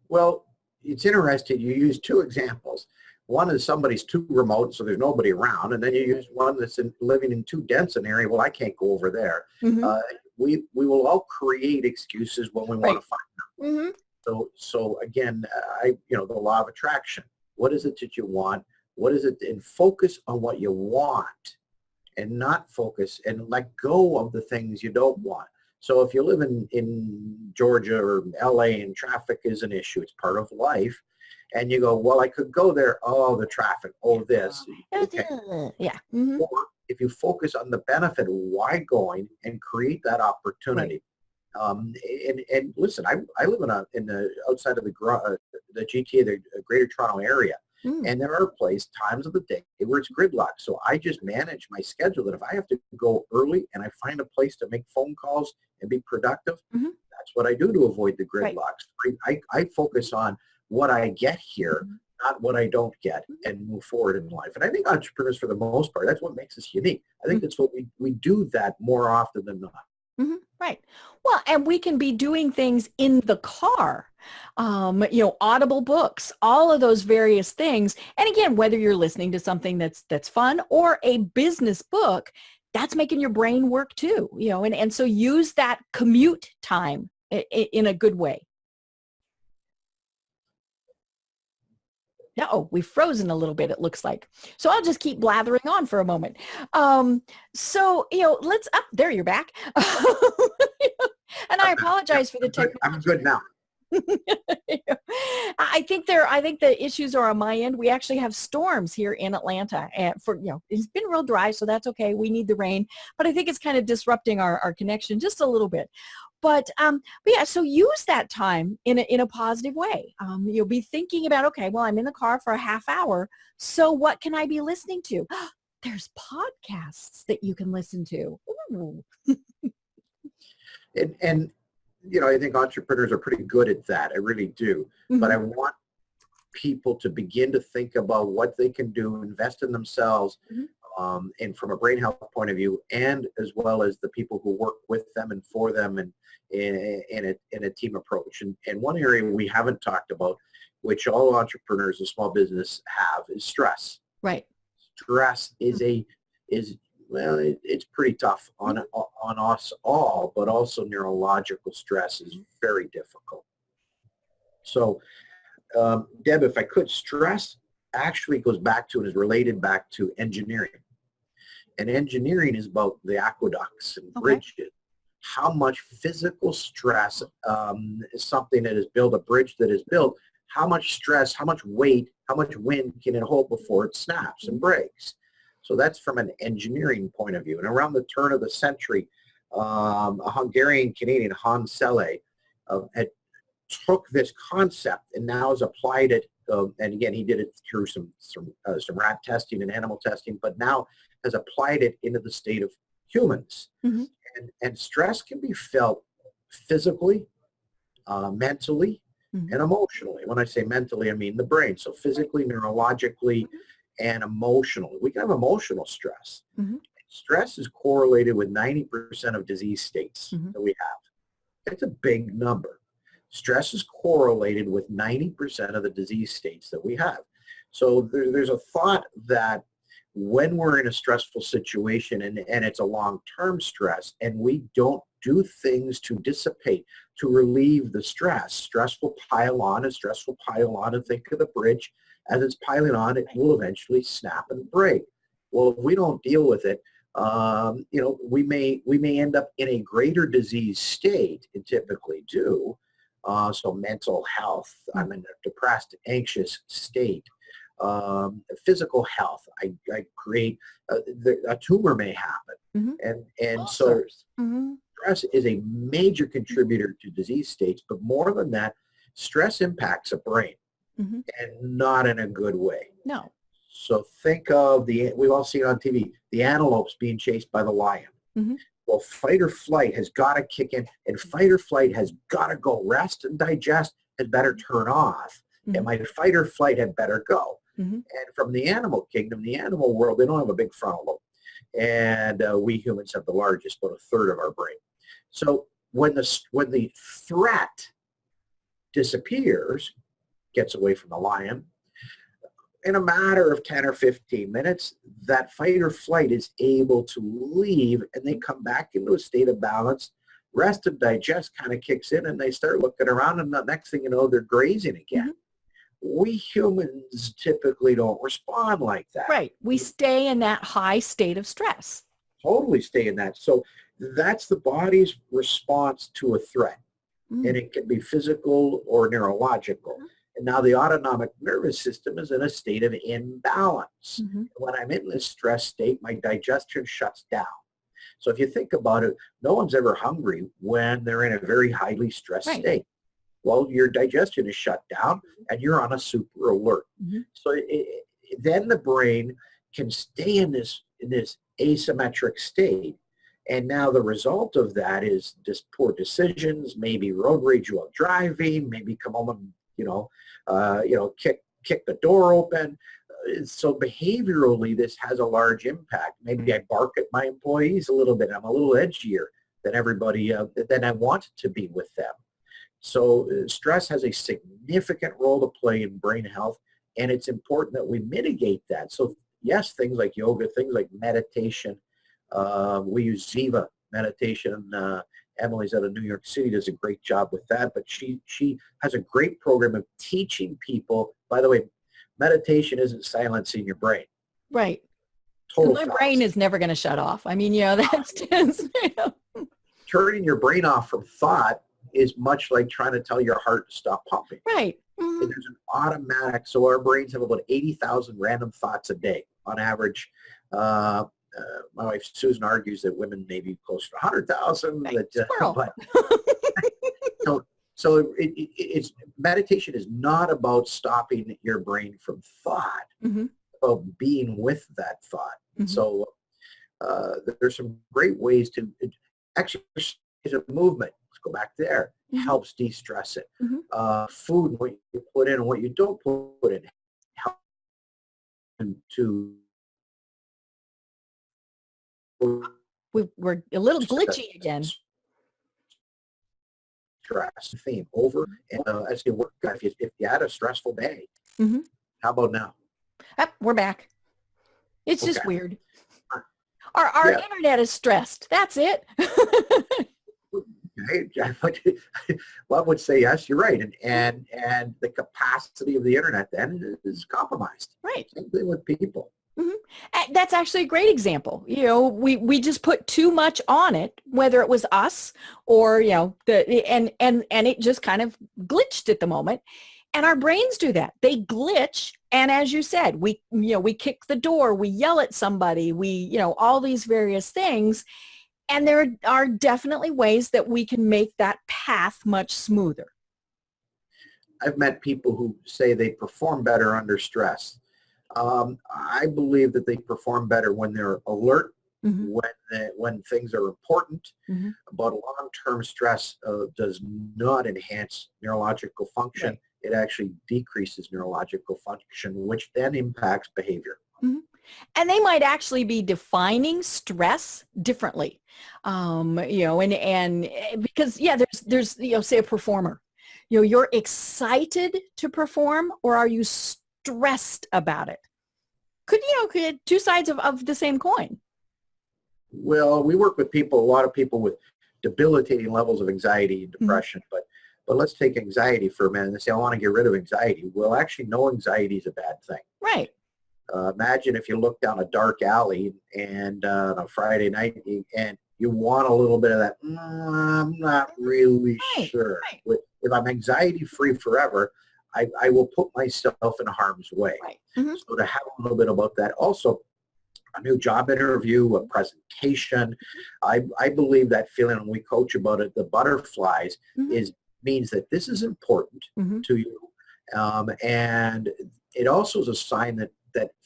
Well, it's interesting. You use two examples. One is somebody's too remote, so there's nobody around. And then you use one that's living in too dense an area. Well, I can't go over there. Mm-hmm. We will all create excuses when we want to find them. Mm-hmm. So again, the law of attraction. What is it that you want? What is it? And focus on what you want, and not focus and let go of the things you don't want. So if you live in Georgia or LA and traffic is an issue, it's part of life. And you go, well, I could go there. Oh, the traffic. Oh, this. Okay. Yeah. Mm-hmm. Or if you focus on the benefit, why going, and create that opportunity. Right. And listen, I live in the outside of the GTA, the Greater Toronto area. And there are times of the day where it's gridlocked. So I just manage my schedule that if I have to go early and I find a place to make phone calls and be productive, that's what I do to avoid the gridlocks. Right. I focus on what I get here, not what I don't get, and move forward in life. And I think entrepreneurs, for the most part, that's what makes us unique. I think that's what we do that more often than not. Mm-hmm. Right. Well, and we can be doing things in the car, audible books, all of those various things. And again, whether you're listening to something that's fun or a business book, that's making your brain work too, and so use that commute time in a good way. Uh-oh, we've frozen a little bit, it looks like. So I'll just keep blathering on for a moment. There you're back. And I apologize for the technology. I'm good now. I think the issues are on my end. We actually have storms here in Atlanta, and it's been real dry, so that's okay. We need the rain, but I think it's kind of disrupting our connection just a little bit. But yeah, so use that time in a positive way. You'll be thinking about, okay, well, I'm in the car for a half hour, so what can I be listening to? There's podcasts that you can listen to. Ooh. And I think entrepreneurs are pretty good at that. I really do. Mm-hmm. But I want people to begin to think about what they can do, invest in themselves, and from a brain health point of view, and as well as the people who work with them and for them, and in a team approach. And one area we haven't talked about, which all entrepreneurs and small business have, is stress. Right. Stress it's pretty tough on us all, but also neurological stress is very difficult. So Deb, if I could, stress actually goes back to and is related back to engineering. And engineering is about the aqueducts and bridges. How much physical stress is something that is built, a bridge that is built, how much stress, how much weight, how much wind can it hold before it snaps and breaks? So that's from an engineering point of view. And around the turn of the century, a Hungarian-Canadian, Hans Selle, had took this concept and now has applied it. And again, he did it through some rat testing and animal testing, but now has applied it into the state of humans. Mm-hmm. And stress can be felt physically, mentally, and emotionally. When I say mentally, I mean the brain. So physically, neurologically, and emotionally. We can have emotional stress. Mm-hmm. Stress is correlated with 90% of disease states that we have. It's a big number. Stress is correlated with 90% of the disease states that we have. So there's a thought that when we're in a stressful situation and it's a long-term stress and we don't do things to dissipate, to relieve the stress, stress will pile on and stress will pile on, and think of the bridge. As it's piling on, it will eventually snap and break. Well, if we don't deal with it, we may end up in a greater disease state, and typically do. So mental health, I'm in a depressed, anxious state. Physical health, I create, a tumor may happen. And so stress is a major contributor to disease states, but more than that, stress impacts a brain and not in a good way. No. So think of we've all seen on TV, the antelopes being chased by the lion. Well, fight or flight has got to kick in, and fight or flight has got to go. Rest and digest had better turn off, and my fight or flight had better go. And from the animal kingdom, the animal world, they don't have a big frontal lobe. And we humans have the largest, about a third of our brain. So when the threat disappears, gets away from the lion, in a matter of 10 or 15 minutes, that fight or flight is able to leave, and they come back into a state of balance. Rest and digest kind of kicks in, and they start looking around, and the next thing you know, they're grazing again. We humans typically don't respond like that. Right. We stay in that high state of stress. Totally stay in that. So that's the body's response to a threat. And it can be physical or neurological. And now the autonomic nervous system is in a state of imbalance. When I'm in this stress state, my digestion shuts down. So if you think about it, no one's ever hungry when they're in a very highly stressed state. Well, your digestion is shut down and you're on a super alert. So then the brain can stay in this asymmetric state. And now the result of that is just poor decisions, maybe road rage while driving, maybe come home and, kick the door open. So behaviorally, this has a large impact. Maybe I bark at my employees a little bit. I'm a little edgier than everybody, than I want to be with them. So stress has a significant role to play in brain health, and it's important that we mitigate that. So yes, things like yoga, things like meditation. We use Ziva meditation. Emily's out of New York City, does a great job with that, but she has a great program of teaching people. By the way, meditation isn't silencing your brain. Right. Total My fallacy. brain is never going to shut off. I mean, that's just, Turning your brain off from thought is much like trying to tell your heart to stop pumping. Right. And there's an automatic, so our brains have about 80,000 random thoughts a day on average. My wife Susan argues that women may be closer to 100,000. So it's meditation is not about stopping your brain from thought, about being with that thought. So there's some great ways to exercise and movement. Let's go back there. Helps de-stress it. Food, what you put in and what you don't put in, helps to. We're a little glitchy again. Stress theme over, and I say, work. If you had a stressful day, how about now? We're back. It's just weird. Our internet is stressed. That's it. One would say yes, you're right, and the capacity of the internet then is compromised. Right. Same thing with people. That's actually a great example. We just put too much on it, whether it was us or, and it just kind of glitched at the moment. And our brains do that. They glitch. And as you said, we kick the door, we yell at somebody, all these various things. And there are definitely ways that we can make that path much smoother. I've met people who say they perform better under stress. I believe that they perform better when they're alert, when things are important, but long-term stress does not enhance neurological function. Right. It actually decreases neurological function, which then impacts behavior. And they might actually be defining stress differently, and because, there's say a performer, you're excited to perform, or are you stressed about it? Could two sides of the same coin. Well, we work with a lot of people with debilitating levels of anxiety and depression, but let's take anxiety for a minute and say, I want to get rid of anxiety. Well, actually, no anxiety is a bad thing. Right. Imagine if you look down a dark alley and on a Friday night and you want a little bit of that, I'm not really sure. Right. If I'm anxiety-free forever, I will put myself in harm's way. Right. So to have a little bit about that. Also, a new job interview, a presentation, I believe that feeling, when we coach about it, the butterflies means that this is important to you. And it also is a sign that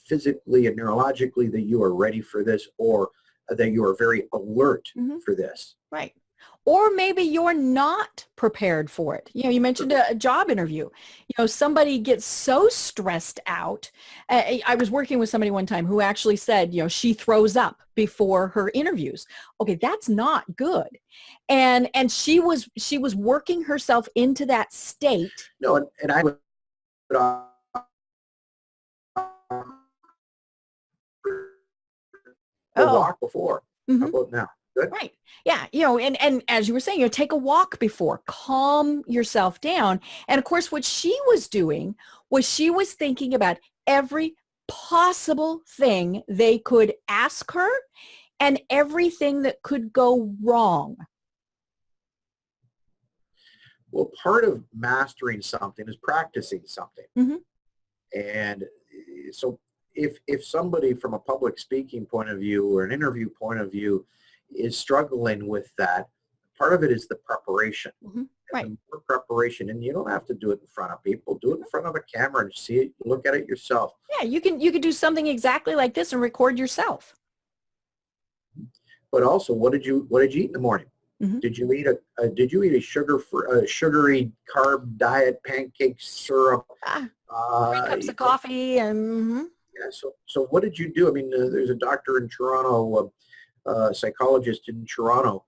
physically and neurologically that you are ready for this, or that you are very alert for this. Right. Or maybe you're not prepared for it. You mentioned a job interview. Somebody gets so stressed out. I was working with somebody one time who actually said, she throws up before her interviews. Okay, that's not good. And she was working herself into that state. No, and I would walk before. How about now? Good. Right. Yeah. And as you were saying, take a walk before, calm yourself down. And of course, what she was doing was she was thinking about every possible thing they could ask her and everything that could go wrong. Well, part of mastering something is practicing something. And so if somebody from a public speaking point of view or an interview point of view is struggling with that, part of it is the preparation. Right. The more preparation, and you don't have to do it in front of people. Do it in front of a camera and see it. Look at it yourself. Yeah, you can do something exactly like this and record yourself. But also, what did you eat in the morning? Did you eat a sugary carb diet, pancake syrup? 3 cups of coffee and. Yeah. So what did you do? I mean, there's a doctor in Toronto. Psychologist in Toronto,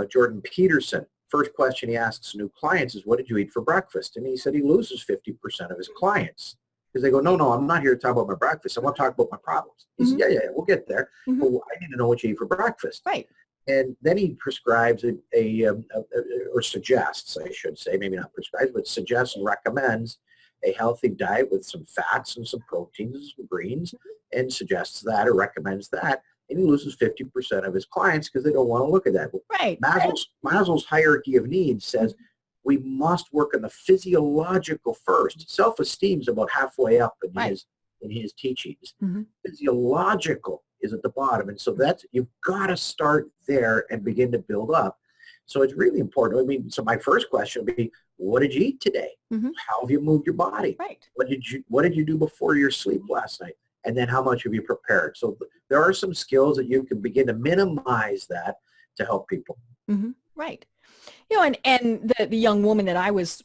Jordan Peterson. First question he asks new clients is, what did you eat for breakfast? And he said he loses 50% of his clients because they go, no, I'm not here to talk about my breakfast. I want to talk about my problems. He said, yeah, we'll get there. But I need to know what you eat for breakfast. Right. And then he prescribes or suggests, I should say, maybe not prescribes, but suggests and recommends a healthy diet with some fats and some proteins and some greens, and suggests that or recommends that. And he loses 50% of his clients because they don't want to look at that. Right. Maslow's hierarchy of needs says we must work on the physiological first. Self-esteem is about halfway up in his teachings. Physiological is at the bottom. And so you've got to start there and begin to build up. So it's really important. I mean, so my first question would be, what did you eat today? How have you moved your body? Right. What did you do before your sleep last night? And then how much have you prepared? So there are some skills that you can begin to minimize that to help people. Right. And the young woman that I was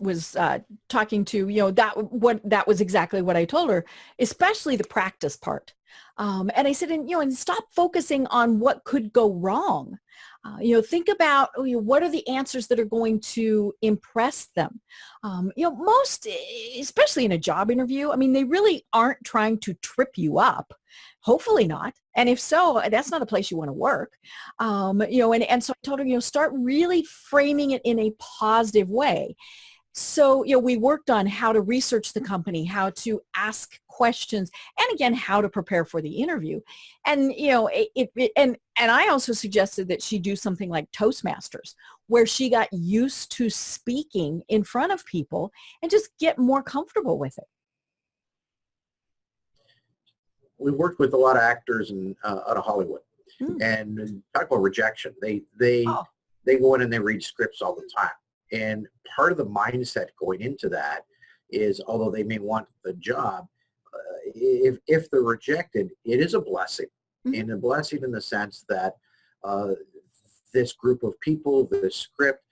talking to, that was exactly what I told her, especially the practice part. And I said, and stop focusing on what could go wrong. Think about what are the answers that are going to impress them. Most, especially in a job interview, I mean, they really aren't trying to trip you up. Hopefully not. And if so, that's not a place you want to work. And so I told her, start really framing it in a positive way. So, we worked on how to research the company, how to ask questions, and again, how to prepare for the interview. And, and I also suggested that she do something like Toastmasters, where she got used to speaking in front of people and just get more comfortable with it. We worked with a lot of actors out of Hollywood, and talk about rejection. They go in and they read scripts all the time. And part of the mindset going into that is, although they may want the job, if they're rejected, it is a blessing. And a blessing in the sense that this group of people, this script,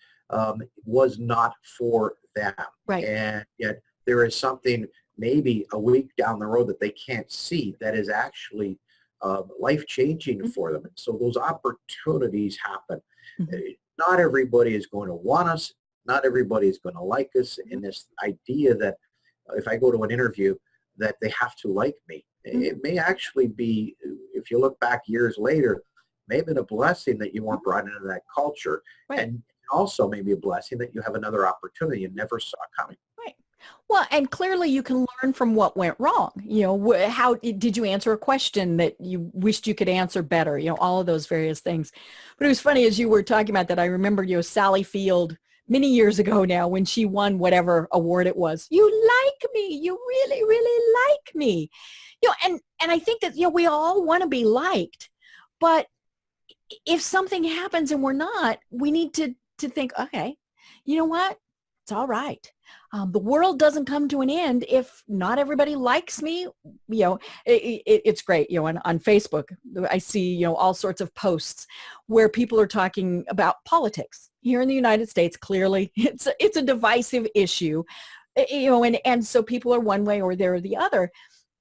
was not for them. Right. And yet there is something maybe a week down the road that they can't see that is actually life-changing for them. And so those opportunities happen. Not everybody is going to want us. Not everybody is going to like us. And this idea that if I go to an interview, that they have to like me. It may actually be, if you look back years later, may have been a blessing that you weren't brought into that culture. Right. And also maybe a blessing that you have another opportunity you never saw coming. Right. Well, and clearly you can learn from what went wrong. How did you answer a question that you wished you could answer better? All of those various things. But it was funny as you were talking about that. I remember, Sally Field many years ago now when she won whatever award it was. You like me. You really, really like me. And I think that, we all want to be liked. But if something happens and we're not, we need to think, okay, you know what? It's all right. The world doesn't come to an end if not everybody likes me. It's great. On Facebook, I see, all sorts of posts where people are talking about politics. Here in the United States, clearly, it's a divisive issue, and so people are one way or they're the other.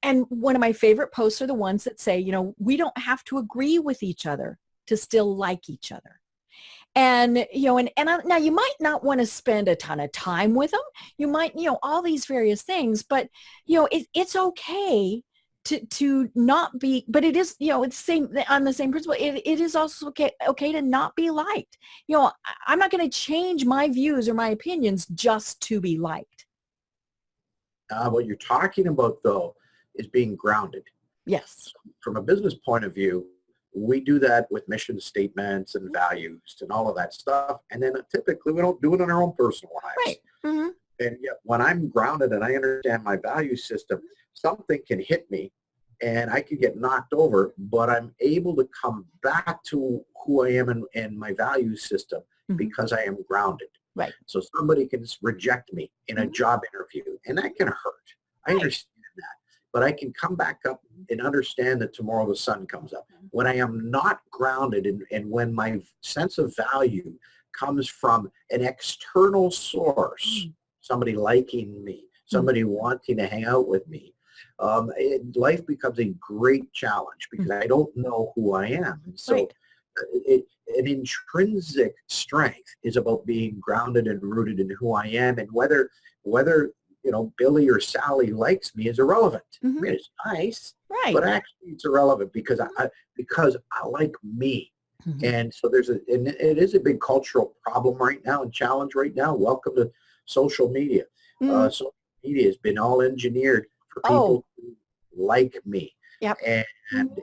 And one of my favorite posts are the ones that say, we don't have to agree with each other to still like each other. And, now you might not want to spend a ton of time with them. You might, all these various things, but, it's okay to not be, but it is, it's same on the same principle. It is also okay to not be liked. I'm not going to change my views or my opinions just to be liked. What you're talking about, though, is being grounded. Yes. From a business point of view, we do that with mission statements and values and all of that stuff. And then typically we don't do it in our own personal lives. Right. Mm-hmm. And yet when I'm grounded and I understand my value system, something can hit me and I could get knocked over, but I'm able to come back to who I am and my value system because I am grounded. Right. So somebody can reject me in a job interview, and that can hurt. I understand that. But I can come back up and understand that tomorrow the sun comes up. When I am not grounded and when my sense of value comes from an external source, somebody liking me, somebody wanting to hang out with me, life becomes a great challenge because I don't know who I am. And so an intrinsic strength is about being grounded and rooted in who I am, and whether Billy or Sally likes me is irrelevant. I mean, it's nice, but actually it's irrelevant because I like me. And so it is a big cultural problem right now and challenge right now. Welcome to social media. Social media has been all engineered for people to like me. Yep.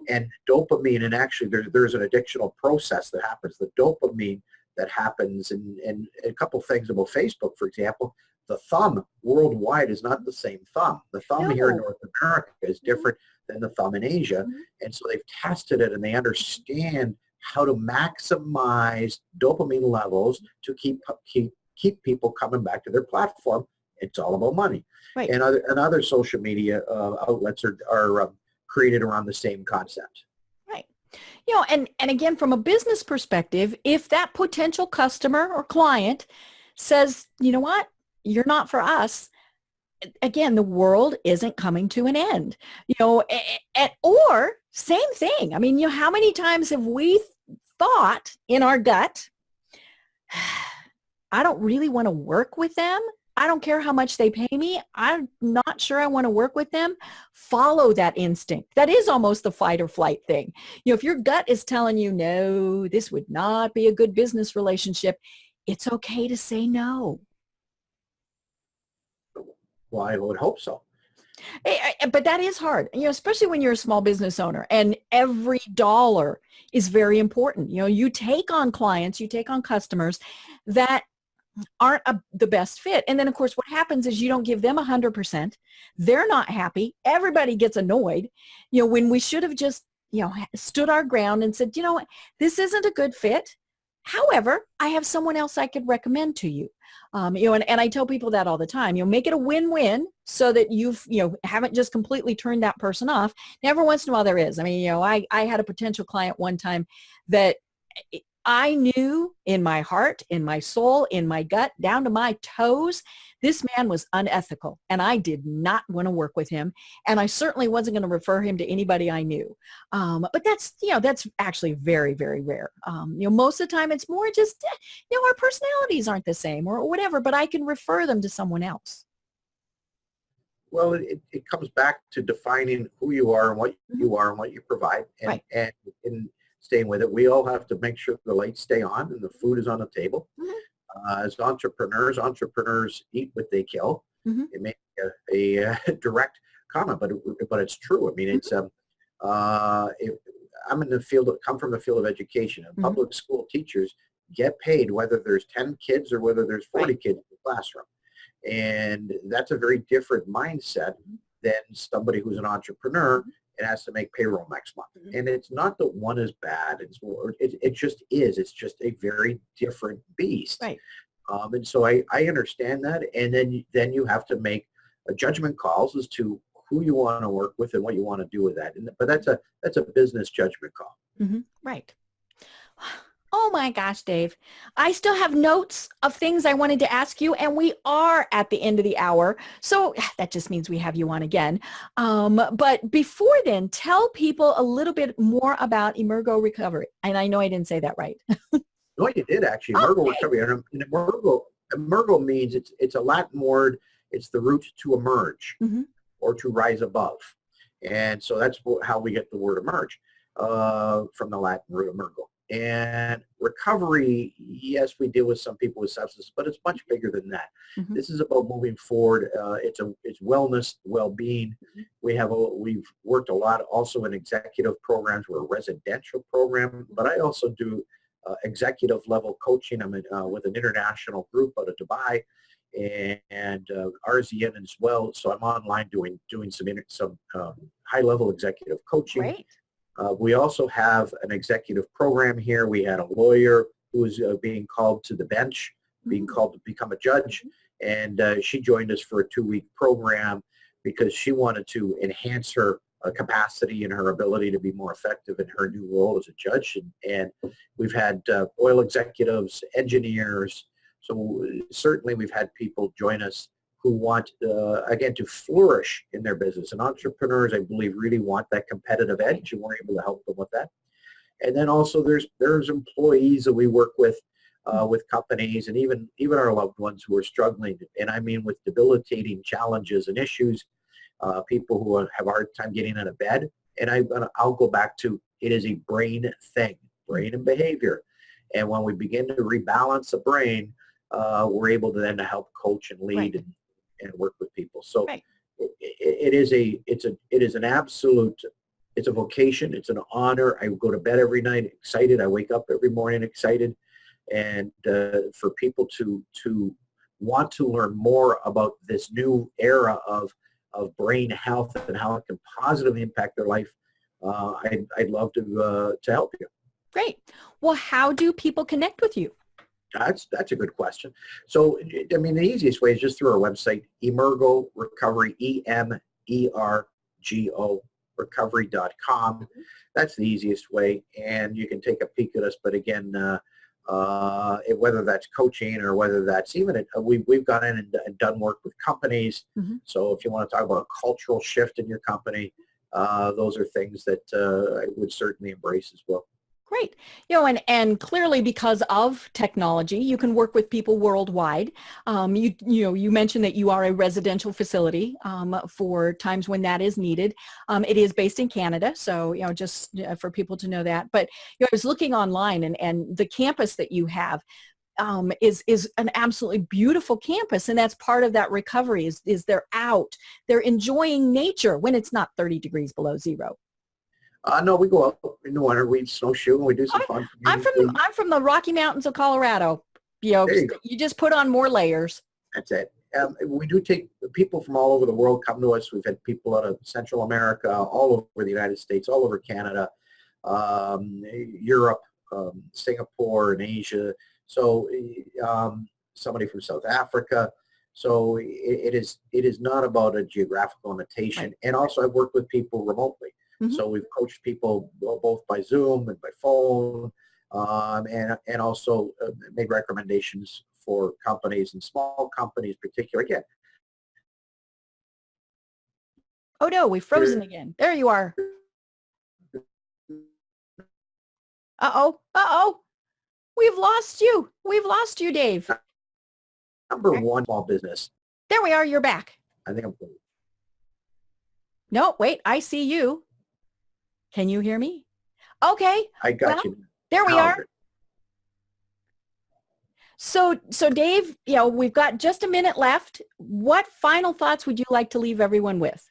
And dopamine, and actually there's an addictional process that happens. The dopamine that happens, and a couple things about Facebook, for example. The thumb worldwide is not the same thumb. The thumb here in North America is different than the thumb in Asia. And so they've tested it and they understand how to maximize dopamine levels to keep people coming back to their platform. It's all about money. Right. And other social media outlets are created around the same concept. Right. And again, from a business perspective, if that potential customer or client says, you know what, you're not for us, again, the world isn't coming to an end, or same thing. I mean, how many times have we thought in our gut, I don't really want to work with them. I don't care how much they pay me. I'm not sure I want to work with them. Follow that instinct. That is almost the fight or flight thing. If your gut is telling you, no, this would not be a good business relationship, it's okay to say no. Well, I would hope so. But that is hard, especially when you're a small business owner and every dollar is very important. You take on clients, you take on customers that aren't the best fit. And then, of course, what happens is you don't give them 100%. They're not happy. Everybody gets annoyed, when we should have just, stood our ground and said, you know what, this isn't a good fit. However, I have someone else I could recommend to you. And I tell people that all the time. Make it a win-win so that haven't just completely turned that person off. And every once in a while there is. I had a potential client one time that I knew in my heart, in my soul, in my gut, down to my toes, this man was unethical, and I did not want to work with him. And I certainly wasn't going to refer him to anybody I knew. But that's actually very, very rare. Most of the time it's more just, our personalities aren't the same or whatever, but I can refer them to someone else. Well, it comes back to defining who you are and what you are and what you provide. And, right. and staying with it. We all have to make sure the lights stay on and the food is on the table. As entrepreneurs eat what they kill. It may be a direct comment, but it's true. It's I'm in the field, come from the field of education, and public school teachers get paid whether there's 10 kids or whether there's 40 kids in the classroom. And that's a very different mindset than somebody who's an entrepreneur. It has to make payroll next month. And it's not that one is bad. It just is. It's just a very different beast. Right. And so I understand that. And then you have to make judgment calls as to who you want to work with and what you want to do with that. But that's a business judgment call. Right. Oh my gosh, Dave. I still have notes of things I wanted to ask you, and we are at the end of the hour. So that just means we have you on again. But before then, tell people a little bit more about Emergo Recovery. And I know I didn't say that right. No, you did actually. Emergo Recovery. And Emergo means it's a Latin word. It's the root to emerge or to rise above. And so that's how we get the word emerge from the Latin root emergo. And recovery, yes, we deal with some people with substances, but it's much bigger than that. This is about moving forward. It's wellness, well-being. We've worked a lot also in executive programs. We're a residential program, but I also do executive level coaching. I'm with an international group out of Dubai and RZN as well. So I'm online doing some high-level executive coaching. Great. We also have an executive program here. We had a lawyer who was being called to the bench, being called to become a judge, and she joined us for a 2-week program because she wanted to enhance her capacity and her ability to be more effective in her new role as a judge. And we've had oil executives, engineers, so certainly we've had people join us who want, again, to flourish in their business. And entrepreneurs, I believe, really want that competitive edge, and we're able to help them with that. And then also there's employees that we work with companies, and even our loved ones who are struggling, and I mean with debilitating challenges and issues, people who have a hard time getting out of bed. And I'll go back to, it is a brain thing, brain and behavior. And when we begin to rebalance the brain, we're able to then help coach and lead and work with people. So it is an absolute, it's a vocation. It's an honor. I go to bed every night excited. I wake up every morning excited. And for people to want to learn more about this new era of brain health and how it can positively impact their life, I'd love to help you. Great. Well, how do people connect with you? That's a good question. So, I mean, the easiest way is just through our website, Emergo Recovery, EMERGO recovery.com. That's the easiest way, and you can take a peek at us. But again, whether that's coaching or whether that's even, we've gone in and done work with companies. So if you want to talk about a cultural shift in your company, those are things that I would certainly embrace as well. Great. And clearly because of technology, you can work with people worldwide. You mentioned that you are a residential facility for times when that is needed. It is based in Canada, so just for people to know that. But I was looking online, and the campus that you have is an absolutely beautiful campus, and that's part of that recovery. Is they're out, they're enjoying nature when it's not 30 degrees below zero. No, we go out in the winter, we snowshoe, and we do some fun. I'm from the Rocky Mountains of Colorado. You just put on more layers. That's it. We do take people from all over the world come to us. We've had people out of Central America, all over the United States, all over Canada, Europe, Singapore, and Asia. So somebody from South Africa. So it is not about a geographical limitation. Right. And also I've worked with people remotely. Mm-hmm. So we've coached people both by Zoom and by phone, and also made recommendations for companies and small companies in particular. Again. Oh no, we've frozen again. There you are. Uh-oh. We've lost you. We've lost you, Dave. Number one, small business. There we are. You're back. I think I'm. No, wait. I see you. Can you hear me? Okay. I got you. There we are. So Dave, we've got just a minute left. What final thoughts would you like to leave everyone with?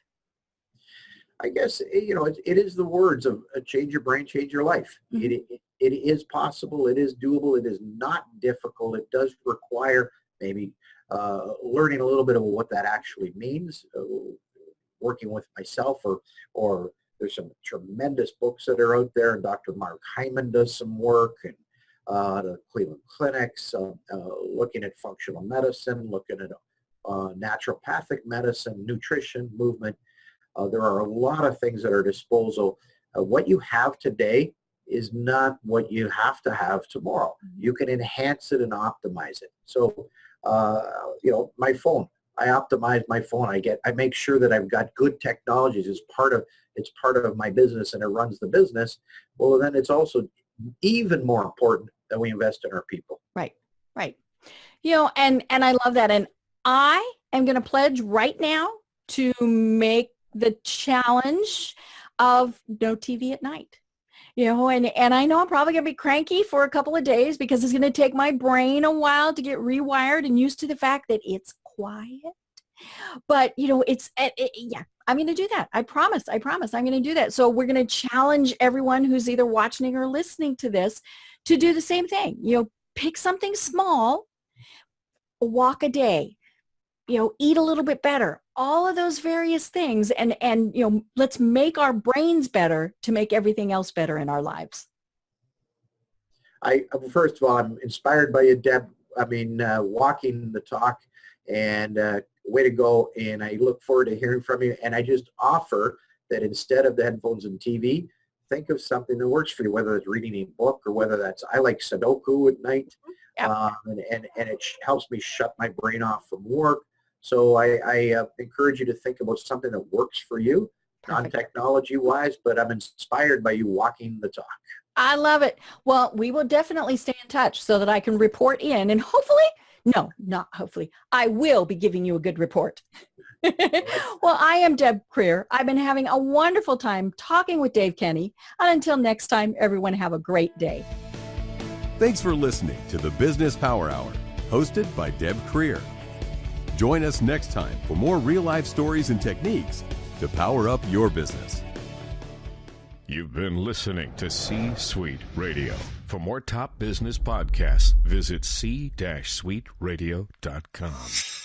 I guess, it is the words of change your brain, change your life. Mm-hmm. It is possible. It is doable. It is not difficult. It does require maybe learning a little bit of what that actually means, working with myself or there's some tremendous books that are out there, and Dr. Mark Hyman does some work, and the Cleveland Clinics, looking at functional medicine, looking at naturopathic medicine, nutrition, movement. There are a lot of things at our disposal. What you have today is not what you have to have tomorrow. You can enhance it and optimize it. So, my phone, I optimize my phone. I make sure that I've got good technologies. It's part of my business, and it runs the business. Well, then it's also even more important that we invest in our people. Right. And I love that. And I am going to pledge right now to make the challenge of no TV at night. And I know I'm probably going to be cranky for a couple of days because it's going to take my brain a while to get rewired and used to the fact that it's quiet. But, I'm going to do that. I promise I'm going to do that. So we're going to challenge everyone who's either watching or listening to this to do the same thing. Pick something small, walk a day, eat a little bit better, all of those various things. And let's make our brains better to make everything else better in our lives. First of all, I'm inspired by you, Deb. Walking the talk, and way to go. And I look forward to hearing from you. And I just offer that instead of the headphones and TV, think of something that works for you, whether it's reading a book or whether I like Sudoku at night. Yep. And it helps me shut my brain off from work. So I encourage you to think about something that works for you, non-technology wise, but I'm inspired by you walking the talk. I love it. Well, we will definitely stay in touch so that I can report in, and I will be giving you a good report. Well, I am Deb Creer. I've been having a wonderful time talking with Dave Kenney. And until next time, everyone have a great day. Thanks for listening to the Business Power Hour, hosted by Deb Creer. Join us next time for more real-life stories and techniques to power up your business. You've been listening to C-Suite Radio. For more top business podcasts, visit c-suiteradio.com.